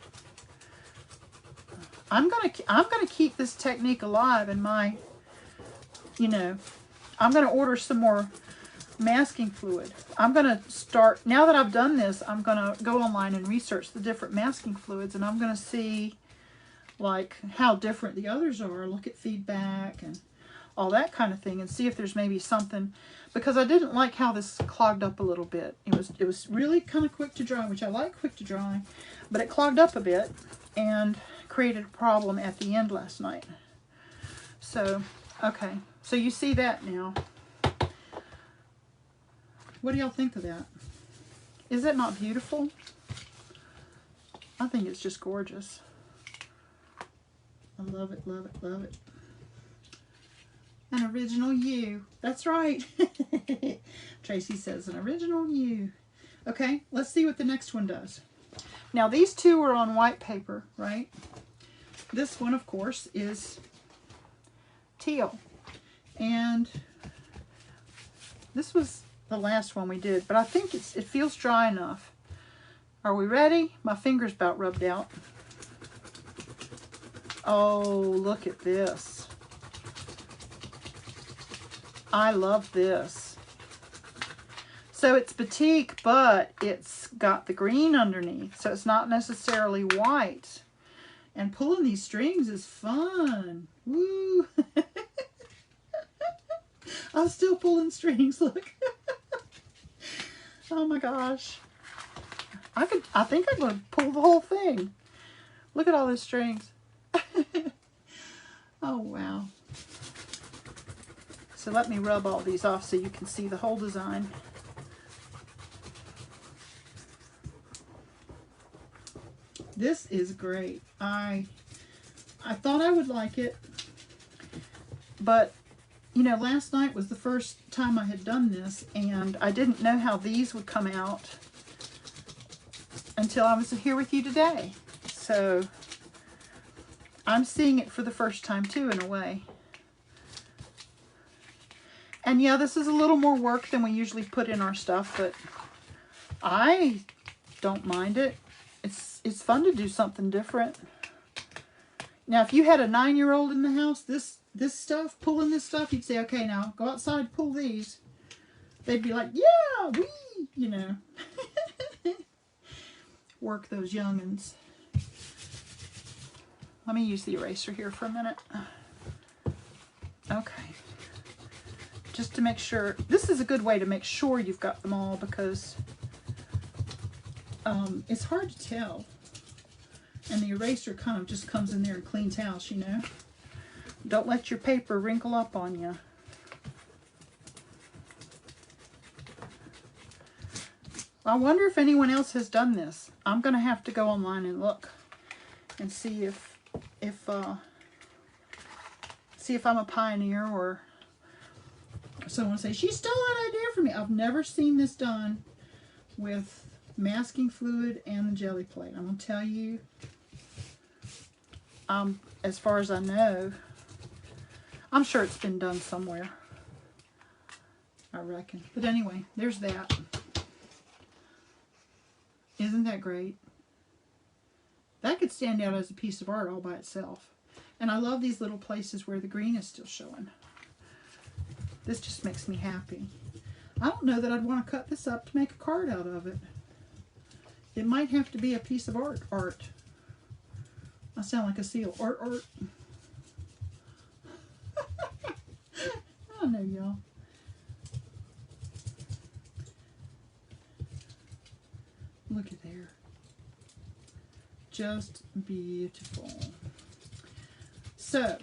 I'm gonna keep this technique alive in my, you know, I'm gonna order some more masking fluid. I'm gonna start, now that I've done this, I'm gonna go online and research the different masking fluids, and I'm gonna see like how different the others are, look at feedback and all that kind of thing, and see if there's maybe something, because I didn't like how this clogged up a little bit. It was really kind of quick to dry, which I like quick to dry, but it clogged up a bit and created a problem at the end last night. So, okay, so you see that now. What do y'all think of that? Is it not beautiful? I think it's just gorgeous. I love it, love it, love it. An original you. That's right. Tracy says an original you. Okay, let's see what the next one does. Now these two are on white paper, right? This one, of course, is teal. And this was the last one we did, but I think it feels dry enough. Are we ready? My finger's about rubbed out. Oh, look at this. I love this. So it's batik, but it's got the green underneath, so it's not necessarily white. And pulling these strings is fun. Woo! I'm still pulling strings, look. Oh my gosh. I think I'm going to pull the whole thing. Look at all those strings. Oh wow. So let me rub all these off so you can see the whole design. This is great. I thought I would like it, but you know, last night was the first time I had done this, and I didn't know how these would come out until I was here with you today. So I'm seeing it for the first time too, in a way. And yeah, this is a little more work than we usually put in our stuff, but I don't mind it. It's fun to do something different. Now, if you had a 9-year-old in the house, this stuff, pulling this stuff, you'd say, okay, now go outside, pull these. They'd be like, yeah, wee, you know. Work those young'uns. Let me use the eraser here for a minute. Okay. Just to make sure, this is a good way to make sure you've got them all, because it's hard to tell. And the eraser kind of just comes in there and cleans house, you know. Don't let your paper wrinkle up on you. I wonder if anyone else has done this. I'm going to have to go online and look and see if I'm a pioneer, or someone say, she stole that idea from me. I've never seen this done with masking fluid and the jelly plate. I'm going to tell you, as far as I know, I'm sure it's been done somewhere, I reckon. But anyway, there's that. Isn't that great? That could stand out as a piece of art all by itself. And I love these little places where the green is still showing. This just makes me happy. I don't know that I'd want to cut this up to make a card out of it. It might have to be a piece of art. I sound like a seal. Art. I know, y'all. Look at there. Just beautiful. So,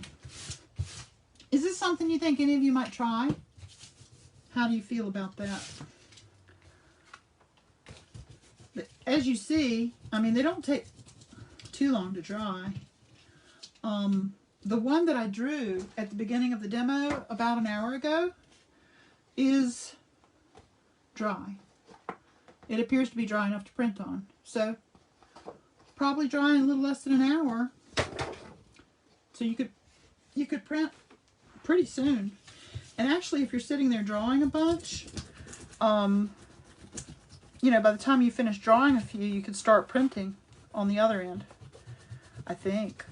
is this something you think any of you might try? How do you feel about that? As you see, I mean, they don't take too long to dry. The one that I drew at the beginning of the demo about an hour ago is dry. It appears to be dry enough to print on. So, probably dry in a little less than an hour. So you could print pretty soon. And actually, if you're sitting there drawing a bunch, you know, by the time you finish drawing a few, you could start printing on the other end, I think.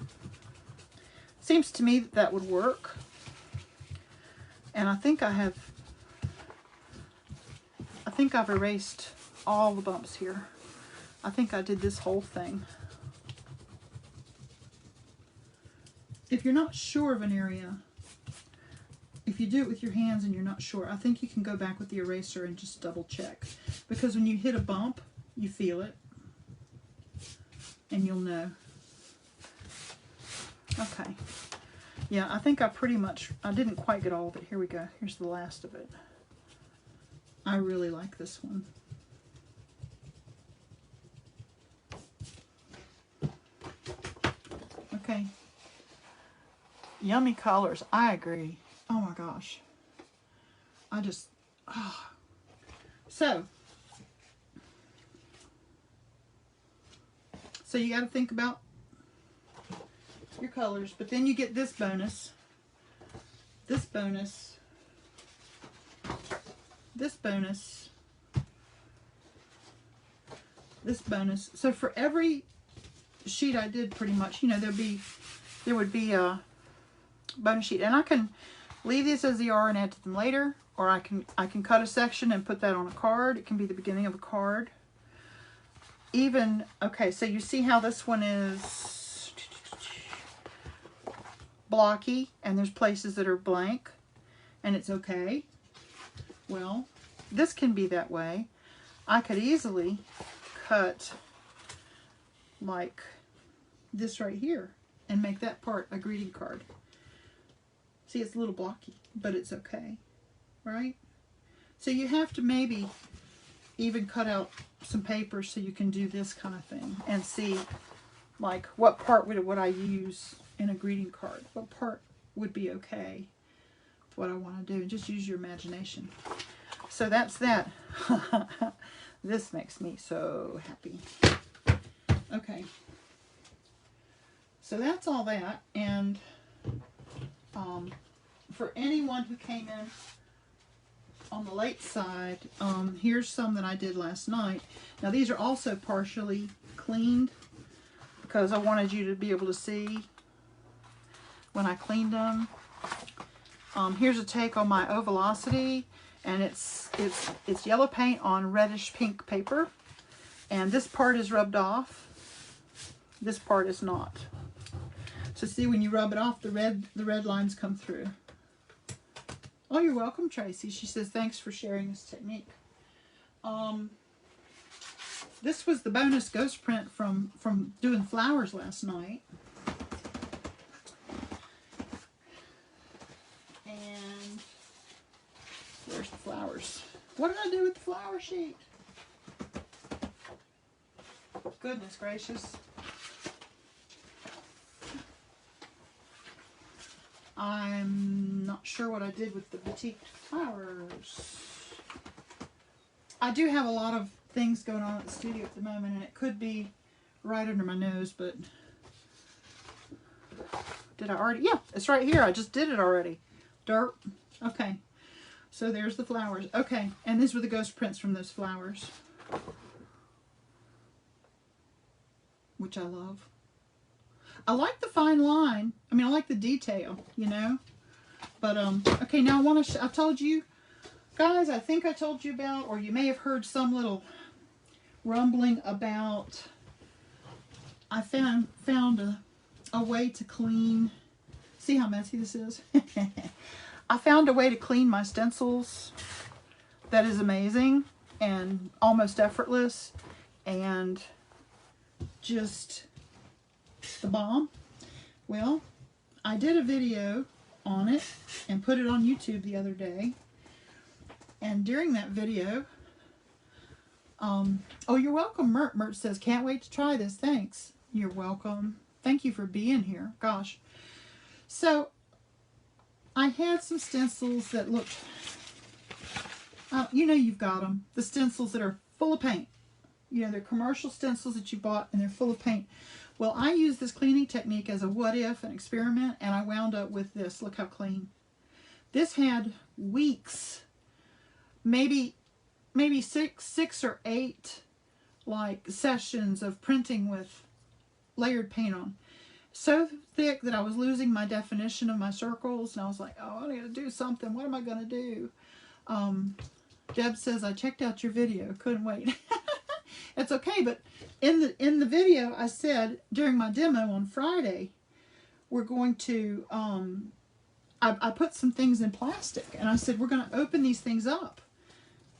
Seems to me that would work. And I think I've erased all the bumps here. I think I did this whole thing. If you're not sure of an area, if you do it with your hands and you're not sure, I think you can go back with the eraser and just double check. Because when you hit a bump, you feel it. And you'll know. Okay. Yeah, I think I didn't quite get all of it. Here we go. Here's the last of it. I really like this one. Okay. Yummy colors. I agree. Oh my gosh. So you got to think about your colors, but then you get this bonus. This bonus this bonus. So for every sheet I did, pretty much, you know, there would be a bonus sheet, and I can leave these as they are and add to them later, or I can cut a section and put that on a card. It can be the beginning of a card. Even, okay, so you see how this one is blocky, and there's places that are blank, and it's okay. Well, this can be that way. I could easily cut like this right here and make that part a greeting card. See, it's a little blocky, but it's okay, right? So you have to maybe even cut out some paper so you can do this kind of thing and see like what part would I use in a greeting card. What part would be okay, what I want to do. Just use your imagination. So that's that. This makes me so happy. Okay. So that's all that. And for anyone who came in on the late side, here's some that I did last night. Now these are also partially cleaned because I wanted you to be able to see when I cleaned them. Here's a take on my O Velocity, and it's yellow paint on reddish pink paper, and this part is rubbed off. This part is not. So see, when you rub it off, the red lines come through. Oh, you're welcome, Tracy. She says, thanks for sharing this technique. This was the bonus ghost print from doing flowers last night. And where's the flowers? What did I do with the flower sheet? Goodness gracious. I'm not sure what I did with the Batik flowers. I do have a lot of things going on at the studio at the moment, and it could be right under my nose, but did I already? Yeah, it's right here. I just did it already. Dirt. Okay. So there's the flowers. Okay, and these were the ghost prints from those flowers, which I love. I like the fine line. I mean, I like the detail, you know. But, okay, now I want to, I told you, guys, I think I told you about, or you may have heard some little rumbling about, I found a way to clean, see how messy this is? I found a way to clean my stencils that is amazing and almost effortless and just the bomb. Well, I did a video on it and put it on YouTube the other day, and during that video, oh, you're welcome. Mert says, can't wait to try this. Thanks. You're welcome. Thank you for being here. Gosh. So I had some stencils that looked, you know, you've got them, the stencils that are full of paint. You know, they're commercial stencils that you bought and they're full of paint. Well, I used this cleaning technique as a what if, an experiment, and I wound up with this. Look how clean. This had weeks, maybe six or eight like sessions of printing with layered paint on. So thick that I was losing my definition of my circles, and I was like, oh, I gotta do something. What am I gonna do? Deb says, I checked out your video. Couldn't wait. It's okay, but in the video, I said during my demo on Friday, we're going to, I put some things in plastic, and I said, we're going to open these things up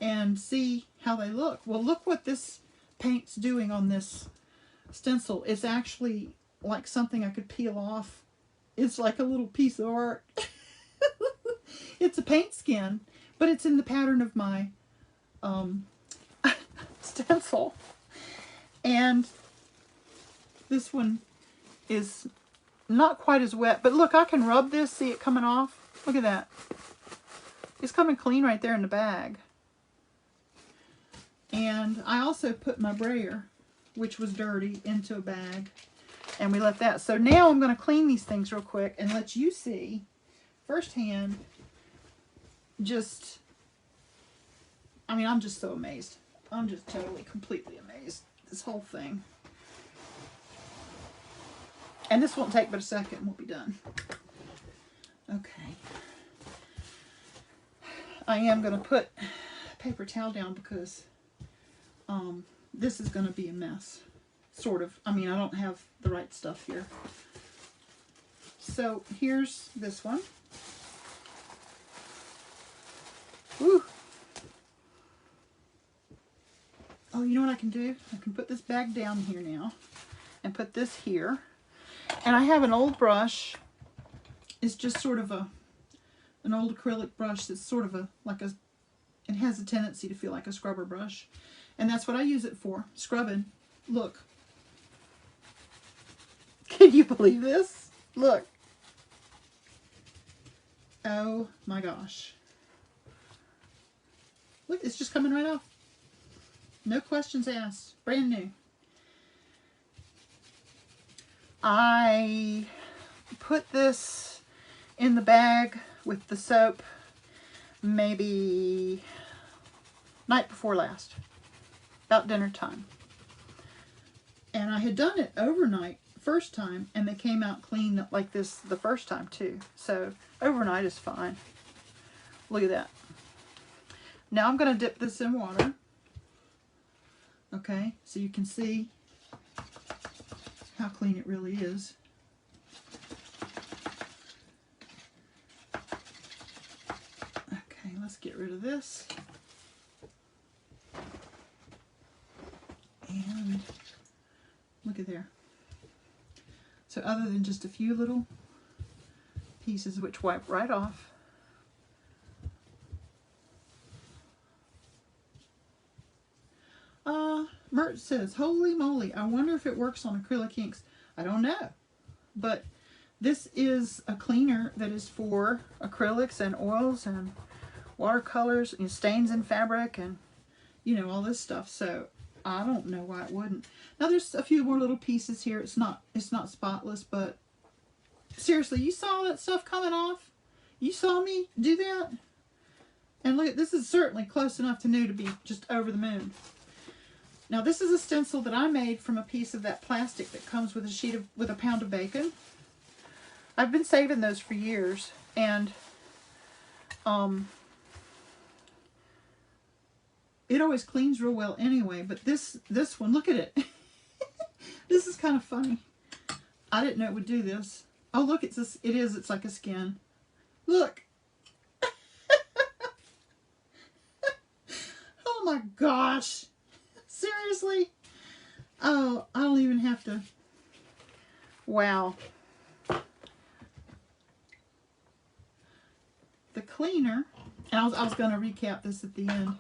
and see how they look. Well, look what this paint's doing on this stencil. It's actually like something I could peel off. It's like a little piece of art. It's a paint skin, but it's in the pattern of my stencil. And this one is not quite as wet, but look, I can rub this, see it coming off. Look at that. It's coming clean right there in the bag. And I also put my brayer, which was dirty, into a bag, and we left that. So now I'm going to clean these things real quick and let you see firsthand just I mean, I'm just so amazed. I'm just totally, completely amazed. This whole thing. And this won't take but a second and we'll be done. Okay. I am going to put a paper towel down because this is going to be a mess. Sort of. I mean, I don't have the right stuff here. So here's this one. Woo! Oh, you know what I can do? I can put this bag down here now and put this here. And I have an old brush. It's just sort of an old acrylic brush that's sort of it has a tendency to feel like a scrubber brush. And that's what I use it for, scrubbing. Look. Can you believe this? Look. Oh my gosh. Look, it's just coming right off. No questions asked. Brand new. I put this in the bag with the soap maybe night before last. About dinner time. And I had done it overnight first time and they came out clean like this the first time too. So overnight is fine. Look at that. Now I'm going to dip this in water. Okay, so you can see how clean it really is. Okay, let's get rid of this. And look at there. So other than just a few little pieces which wipe right off, Mert says, holy moly, I wonder if it works on acrylic inks. I don't know. But this is a cleaner that is for acrylics and oils and watercolors and stains in fabric and, you know, all this stuff. So I don't know why it wouldn't. Now there's a few more little pieces here. It's not spotless, but seriously, you saw that stuff coming off? You saw me do that? And look, this is certainly close enough to new to be just over the moon. Now this is a stencil that I made from a piece of that plastic that comes with a pound of bacon. I've been saving those for years, and it always cleans real well anyway. But this one, look at it. This is kind of funny. I didn't know it would do this. Oh look, it's like a skin. Look. Oh my gosh. Seriously? Oh, I don't even have to. Wow. The cleaner, and I was going to recap this at the end.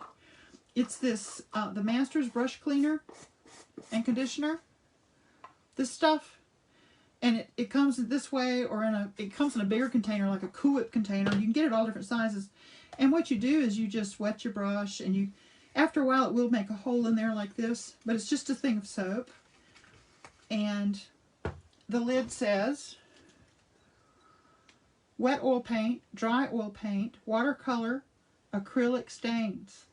It's this, the Masters brush cleaner and conditioner. This stuff. And it comes this way, or it comes in a bigger container, like a Cool Whip container. You can get it all different sizes. And what you do is you just wet your brush, and after a while it will make a hole in there like this, but it's just a thing of soap. And the lid says wet oil paint, dry oil paint, watercolor, acrylic stains.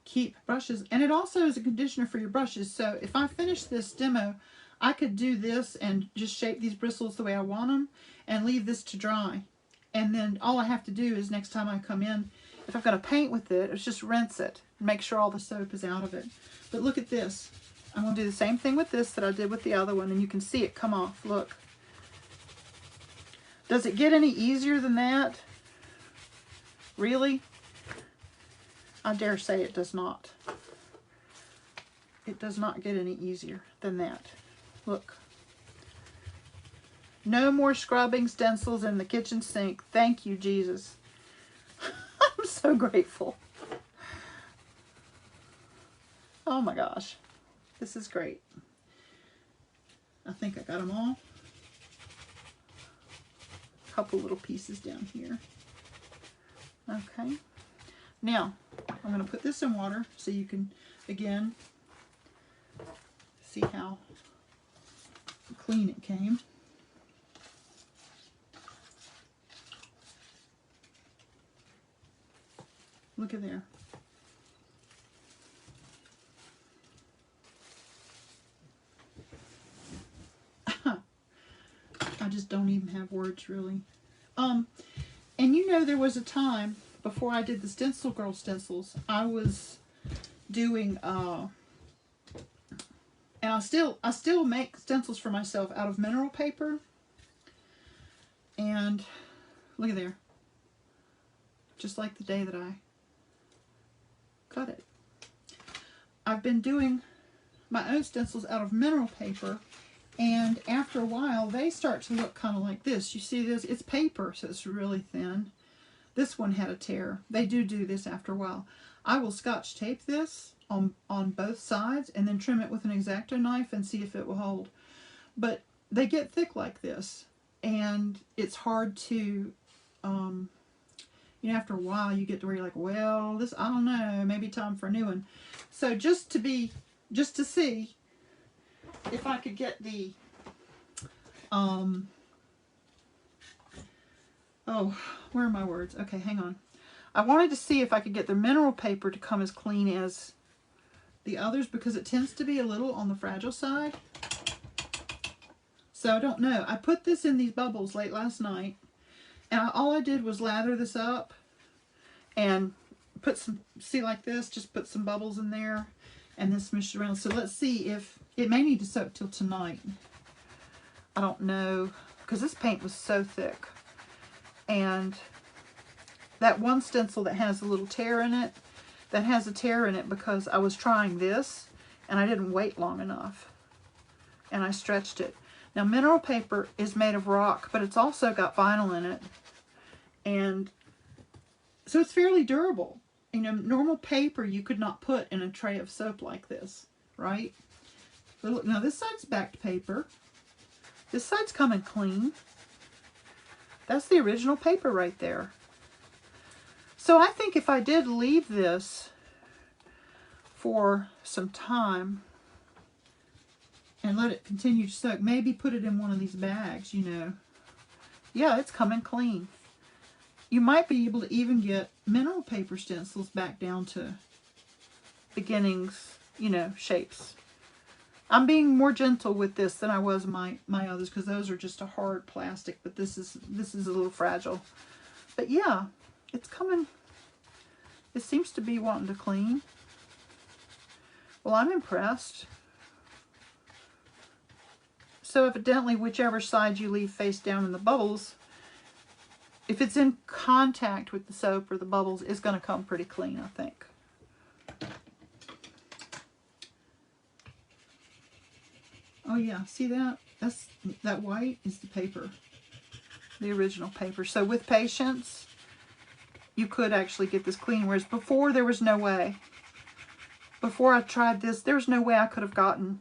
Keep brushes. And it also is a conditioner for your brushes. So if I finish this demo, I could do this and just shape these bristles the way I want them and leave this to dry. And then all I have to do is next time I come in, if I've got to paint with it, it's just rinse it and make sure all the soap is out of it. But look at this. I'm going to do the same thing with this that I did with the other one, and you can see it come off. Look. Does it get any easier than that? Really? I dare say it does not. It does not get any easier than that. Look. No more scrubbing stencils in the kitchen sink. Thank you, Jesus. I'm so grateful. Oh my gosh. This is great. I think I got them all. A couple little pieces down here. Okay. Now, I'm going to put this in water so you can, again, see how clean it came. Look at there. just don't even have words really. And you know, there was a time before I did the Stencil Girl stencils, I was doing, and I still make stencils for myself out of mineral paper. And look at there, just like the day that I cut it. I've been doing my own stencils out of mineral paper, and after a while they start to look kind of like this. You see this? It's paper, so it's really thin. This one had a tear. They do this after a while. I will Scotch tape this on both sides and then trim it with an X-Acto knife and see if it will hold. But they get thick like this, and it's hard to, you know, after a while you get to where you're like, well, this, I don't know, maybe time for a new one. So just to see if I could get the, oh, where are my words? Okay, hang on. I wanted to see if I could get the mineral paper to come as clean as the others, because it tends to be a little on the fragile side. So I don't know. I put this in these bubbles late last night, and all I did was lather this up and put some, see like this, just put some bubbles in there and then smush it around. So let's see if, it may need to soak till tonight. I don't know, because this paint was so thick. And that one stencil that has a little tear in it, that has a tear in it because I was trying this and I didn't wait long enough. And I stretched it. Now mineral paper is made of rock, but it's also got vinyl in it. And so it's fairly durable. You know, normal paper you could not put in a tray of soap like this, right? But look, now this side's backed paper. This side's coming clean. That's the original paper right there. So I think if I did leave this for some time and let it continue to soak, maybe put it in one of these bags, you know. Yeah, it's coming clean. You might be able to even get mineral paper stencils back down to beginnings, you know, shapes. I'm being more gentle with this than I was my others, because those are just a hard plastic, but this is a little fragile. But yeah, it's coming. It seems to be wanting to clean. Well, I'm impressed. So evidently, whichever side you leave face down in the bubbles, if it's in contact with the soap or the bubbles, it's going to come pretty clean, I think. Oh yeah, see that? That white is the paper, the original paper. So with patience, you could actually get this clean, whereas before there was no way. Before I tried this, there was no way I could have gotten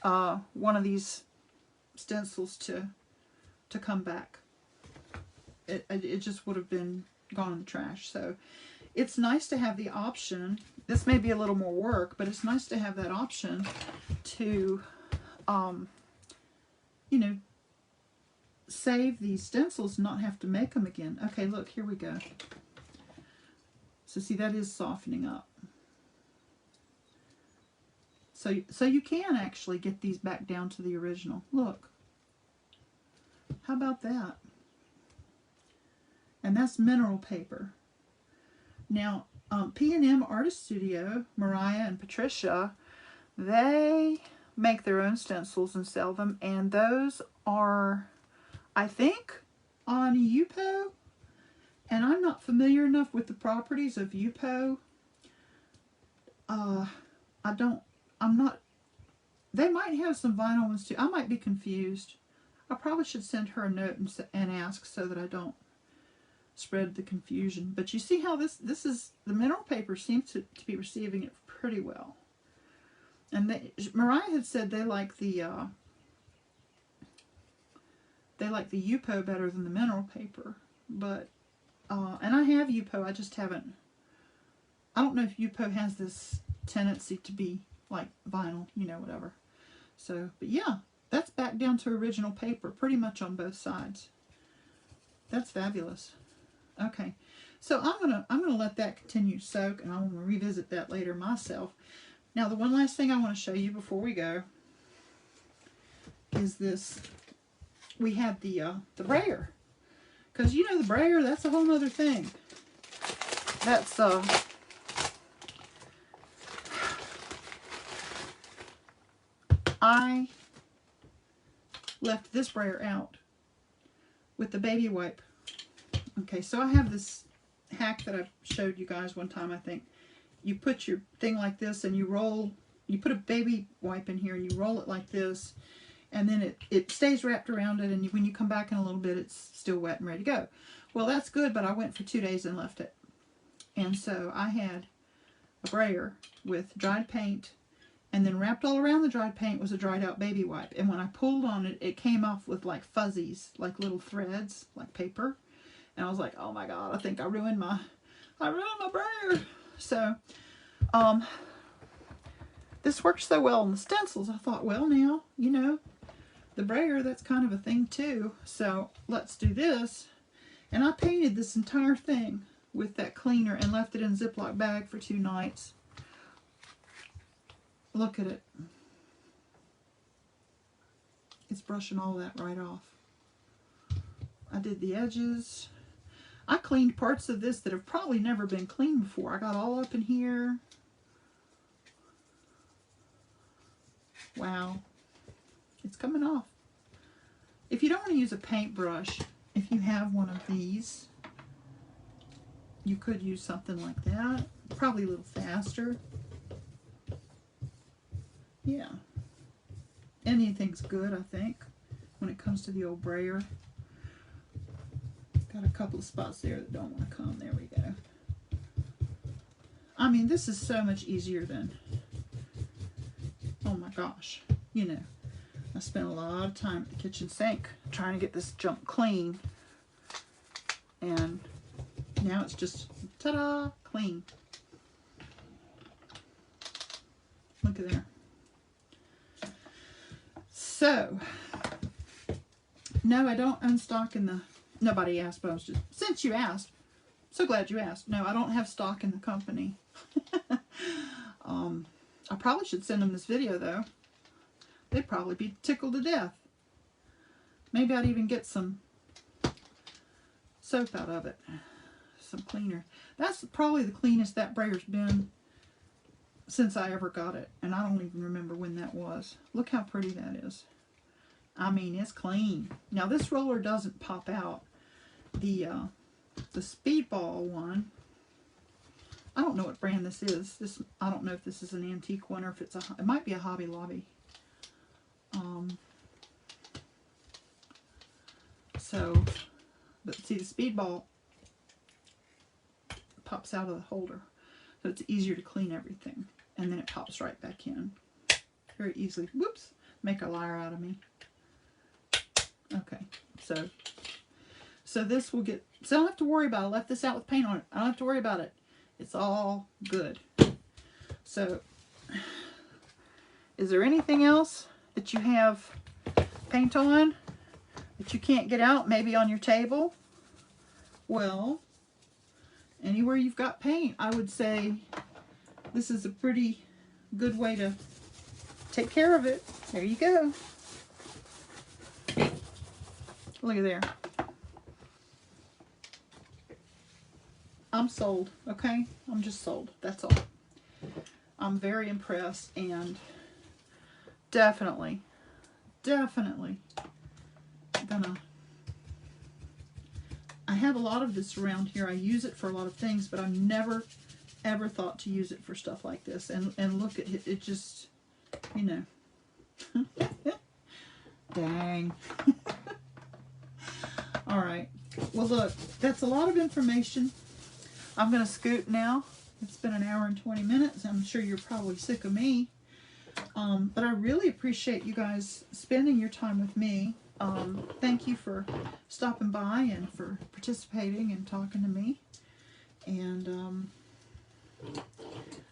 one of these stencils to come back. It just would have been gone in the trash. So it's nice to have the option. This may be a little more work, but it's nice to have that option to, you know, save these stencils and not have to make them again. Okay, look, here we go. So see, that is softening up. So you can actually get these back down to the original. Look. How about that? And that's mineral paper. Now, P&M Artist Studio, Mariah and Patricia, they make their own stencils and sell them, and those are, I think, on Yupo, and I'm not familiar enough with the properties of Yupo. They might have some vinyl ones too. I might be confused. I probably should send her a note and ask so that I don't spread the confusion. But you see how this is, the mineral paper seems to be receiving it pretty well. And Mariah had said they like the Yupo better than the mineral paper. But and I have Yupo, I just haven't. I don't know if Yupo has this tendency to be like vinyl, you know, whatever. So, but yeah, that's back down to original paper, pretty much on both sides. That's fabulous. Okay, so I'm gonna let that continue to soak, and I'm gonna revisit that later myself. Now, the one last thing I want to show you before we go is this we had the brayer. Because, you know, the brayer, that's a whole other thing. That's, I left this brayer out with the baby wipe. Okay, so I have this hack that I showed you guys one time, I think. You put your thing like this and you roll, you put a baby wipe in here and you roll it like this, and then it stays wrapped around it, and when you come back in a little bit, it's still wet and ready to go. Well, that's good, but I went for 2 days and left it. And so I had a brayer with dried paint, and then wrapped all around the dried paint was a dried out baby wipe. And when I pulled on it, it came off with like fuzzies, like little threads, like paper. And I was like, oh my God, I think I ruined my brayer. So, this worked so well on the stencils. I thought, well, now, you know, the brayer, that's kind of a thing too. So let's do this. And I painted this entire thing with that cleaner and left it in a Ziploc bag for 2 nights. Look at it. It's brushing all that right off. I did the edges. I cleaned parts of this that have probably never been cleaned before. I got all up in here. Wow. It's coming off. If you don't want to use a paintbrush, if you have one of these, you could use something like that. Probably a little faster. Yeah. Anything's good, I think, when it comes to the old brayer. Got a couple of spots there that don't want to come. There we go. I mean, this is so much easier than, oh my gosh, you know, I spent a lot of time at the kitchen sink trying to get this junk clean, and now it's just, ta-da, clean. Look at there. So, no, I don't own stock in the, nobody asked, but I was just, since you asked, so glad you asked. No, I don't have stock in the company. I probably should send them this video, though. They'd probably be tickled to death. Maybe I'd even get some soap out of it. Some cleaner. That's probably the cleanest that brayer's been since I ever got it. And I don't even remember when that was. Look how pretty that is. I mean, it's clean. Now, this roller doesn't pop out. The Speedball one, I don't know what brand this is. This, I don't know if this is an antique one or if it's a, it might be a Hobby Lobby. So, but see, the Speedball pops out of the holder, so it's easier to clean everything, and then it pops right back in very easily. Whoops, make a liar out of me. Okay, so this will get, so I don't have to worry about it. I left this out with paint on it. I don't have to worry about it. It's all good. So, is there anything else that you have paint on that you can't get out, maybe on your table? Well, anywhere you've got paint, I would say this is a pretty good way to take care of it. There you go. Look at there. I'm sold, okay? I'm just sold. That's all. I'm very impressed, and definitely gonna, I have a lot of this around here. I use it for a lot of things, but I've never ever thought to use it for stuff like this. And look at it, it just, you know. Dang. All right. Well, look, that's a lot of information. I'm going to scoot now. It's been an hour and 20 minutes. I'm sure you're probably sick of me. But I really appreciate you guys spending your time with me. Thank you for stopping by and for participating and talking to me. And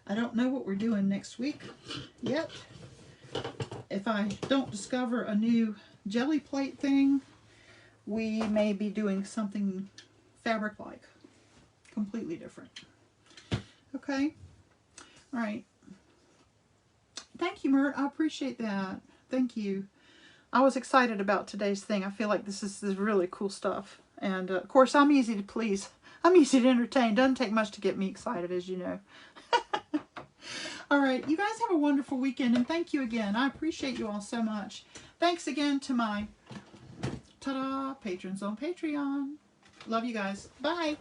I don't know what we're doing next week yet. If I don't discover a new jelly plate thing, we may be doing something fabric-like. Completely different. Okay? All right. Thank you, Mert. I appreciate that. Thank you. I was excited about today's thing. I feel like this is really cool stuff. And of course, I'm easy to please. I'm easy to entertain. Doesn't take much to get me excited, as you know. All right, you guys have a wonderful weekend, and thank you again. I appreciate you all so much. Thanks again to my ta-da patrons on Patreon. Love you guys. Bye.